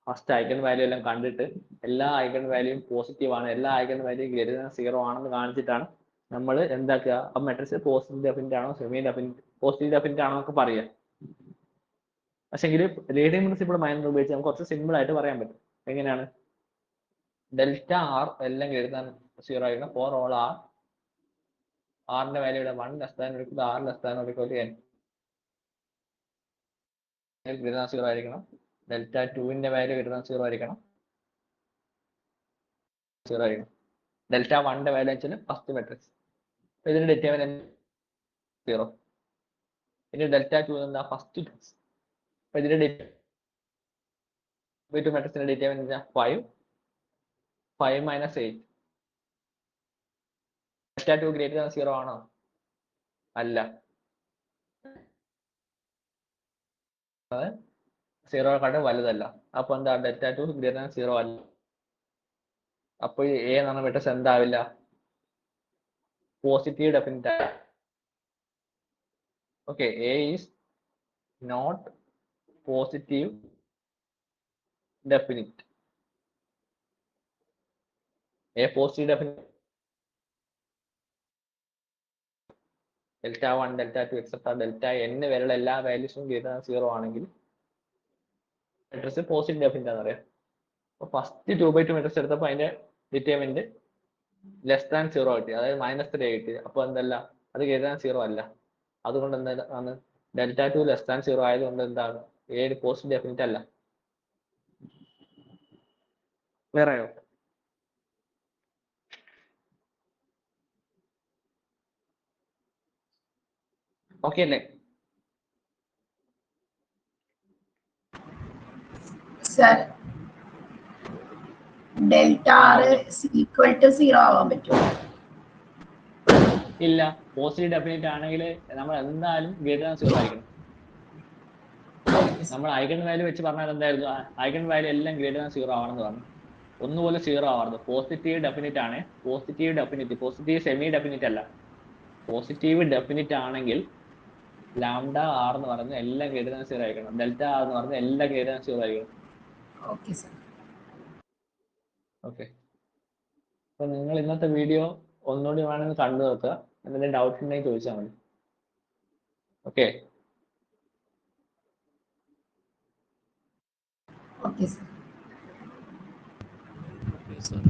ഫസ്റ്റ് ഐഗൺ വാല്യൂ എല്ലാം കണ്ടിട്ട് എല്ലാ ഐഗൺ വാല്യൂയും പോസിറ്റീവ് ആണ്, എല്ലാ ഐഗൺ വാല്യൂ ഗ്രേറ്റർ ദാൻ 0 ആണെന്ന് കാണിച്ചിട്ടാണ് നമ്മൾ എന്താക്കുക? ആ മെട്രിക്സ് പോസിറ്റീവ് ഡെഫിനിറ്റ് ആണോ സെമി ഡെഫിനിറ്റ് പോസിറ്റീവ് ഡെഫിനിറ്റ് ആണോ എന്നൊക്കെ പറയുക. പക്ഷെങ്കിൽ ലീഡിങ് പ്രിൻസിപ്പിൾ മൈനർ ഉപയോഗിച്ച് നമുക്ക് കുറച്ച് സിമ്പിൾ ആയിട്ട് പറയാൻ പറ്റും. എങ്ങനെയാണ്? ഡെൽറ്റ ആർ എല്ലാം ഗ്രേറ്റർ ദാൻ 0 ആയിരിക്കണം ഫോർ ഓൾ ആർ. ആറിന്റെ വാല്യൂ ഇവിടെ 1 less than or equal to r less than or equal to n. Greater than 0 ആയിരിക്കണം. ഡെൽറ്റ 2ന്റെ വാല്യൂ ഗ്രേറ്റർ ദാൻ 0 ആയിരിക്കണം. 0 ആയിരിക്കണം. ഡെൽറ്റ 1ന്റെ വാല്യൂ വെച്ചാൽ ഫസ്റ്റ് മെട്രിക്സ്. ഇതിന്റെ ഡിറ്റർമിനന്റ് 0. ഇനി ഡെൽറ്റ 2 എന്താ? First matrix. അപ്പൊ ഇതിന്റെ മെട്രിക്സിന്റെ ഡിറ്റർമിനന്റ് 5 -8. ഡെൽറ്റ 2 ഗ്രേറ്റർ ദാൻ 0 ആണോ? അല്ല, 0 വലുതല്ല. അപ്പൊ എന്താ? ഡെൽറ്റ 2 ഗ്രേറ്റർ ദാൻ 0 അല്ല. അപ്പൊ എ എന്ന് പറഞ്ഞ മെട്രിക്സ് എന്താവില്ല? Positive definite. Okay, A is not positive definite. A positive definite delta 1, delta 2 etcetera delta n വരെയുള്ള എല്ലാ വാല്യൂസും ഗ്രേറ്റർ ദാൻ 0 ആണെങ്കിൽ മെട്രിക്സ് പോസിറ്റീവ് ഡെഫിനിറ്റ് ആണെന്ന് പറയാം. അപ്പൊ ഫസ്റ്റ് 2/2 മെട്രിക്സ് എടുത്തപ്പോൾ അതിന്റെ ഡിറ്റർമിനന്റ് ലെസ് ദാൻ 0 കിട്ടി, അതായത് -3 കിട്ടി. അപ്പൊ എന്തല്ല? അത് ഗ്രേറ്റർ ദാൻ 0 അല്ല. അതുകൊണ്ട് എന്താണ്? ഡെൽറ്റ 2 ലെസ് ദാൻ 0 ആയതുകൊണ്ട് എന്താണ്? ഏത് പോസിറ്റീവ് ഡെഫിനിറ്റ് അല്ല. വേറെയോ? ഓക്കെ അല്ലേ? Sir, delta r is equal to 0 ആവാൻ പറ്റുമോ? ഇല്ല, പോസിറ്റീവ് ഡെഫിനിറ്റ് ആണെങ്കിൽ നമ്മൾ എന്തായാലും ഗ്രേറ്റർ ദാൻ 0 ആയിരിക്കണം. നമ്മൾ ഐഗൺ വാല്യൂ വെച്ച് പറഞ്ഞാൽ എന്തായിരുന്നു? ഐഗൺ വാല്യൂ എല്ലാം ഗ്രേറ്റർ ദാൻ 0 ആവണമെന്ന് പറഞ്ഞു. ഒന്നുപോലെ 0 ആവരുത്. പോസിറ്റീവ് ഡെഫിനിറ്റ് ആണ്. Positive definite, positive semi definite അല്ല. പോസിറ്റീവ് ഡെഫിനിറ്റ് ആണെങ്കിൽ ലാംഡ ആർ എന്ന് പറയുന്നത് എല്ലാം ഗ്രേറ്റർ ദാൻ 0 ആയിരിക്കണം. ഡെൽറ്റ ആർ എന്ന് പറയുന്നത് എല്ലാം ഗ്രേറ്റർ ദാൻ 0 ആയിരിക്കണം. Okay sir. ഓക്കെ, അപ്പൊ നിങ്ങൾ ഇന്നത്തെ വീഡിയോ ഒന്നുകൂടി വേണമെങ്കിൽ കണ്ടു നോക്കുക. എന്തെങ്കിലും ഡൗട്ട് ഉണ്ടെങ്കിൽ ചോദിച്ചാൽ മതി. Okay, okay sir. സർ.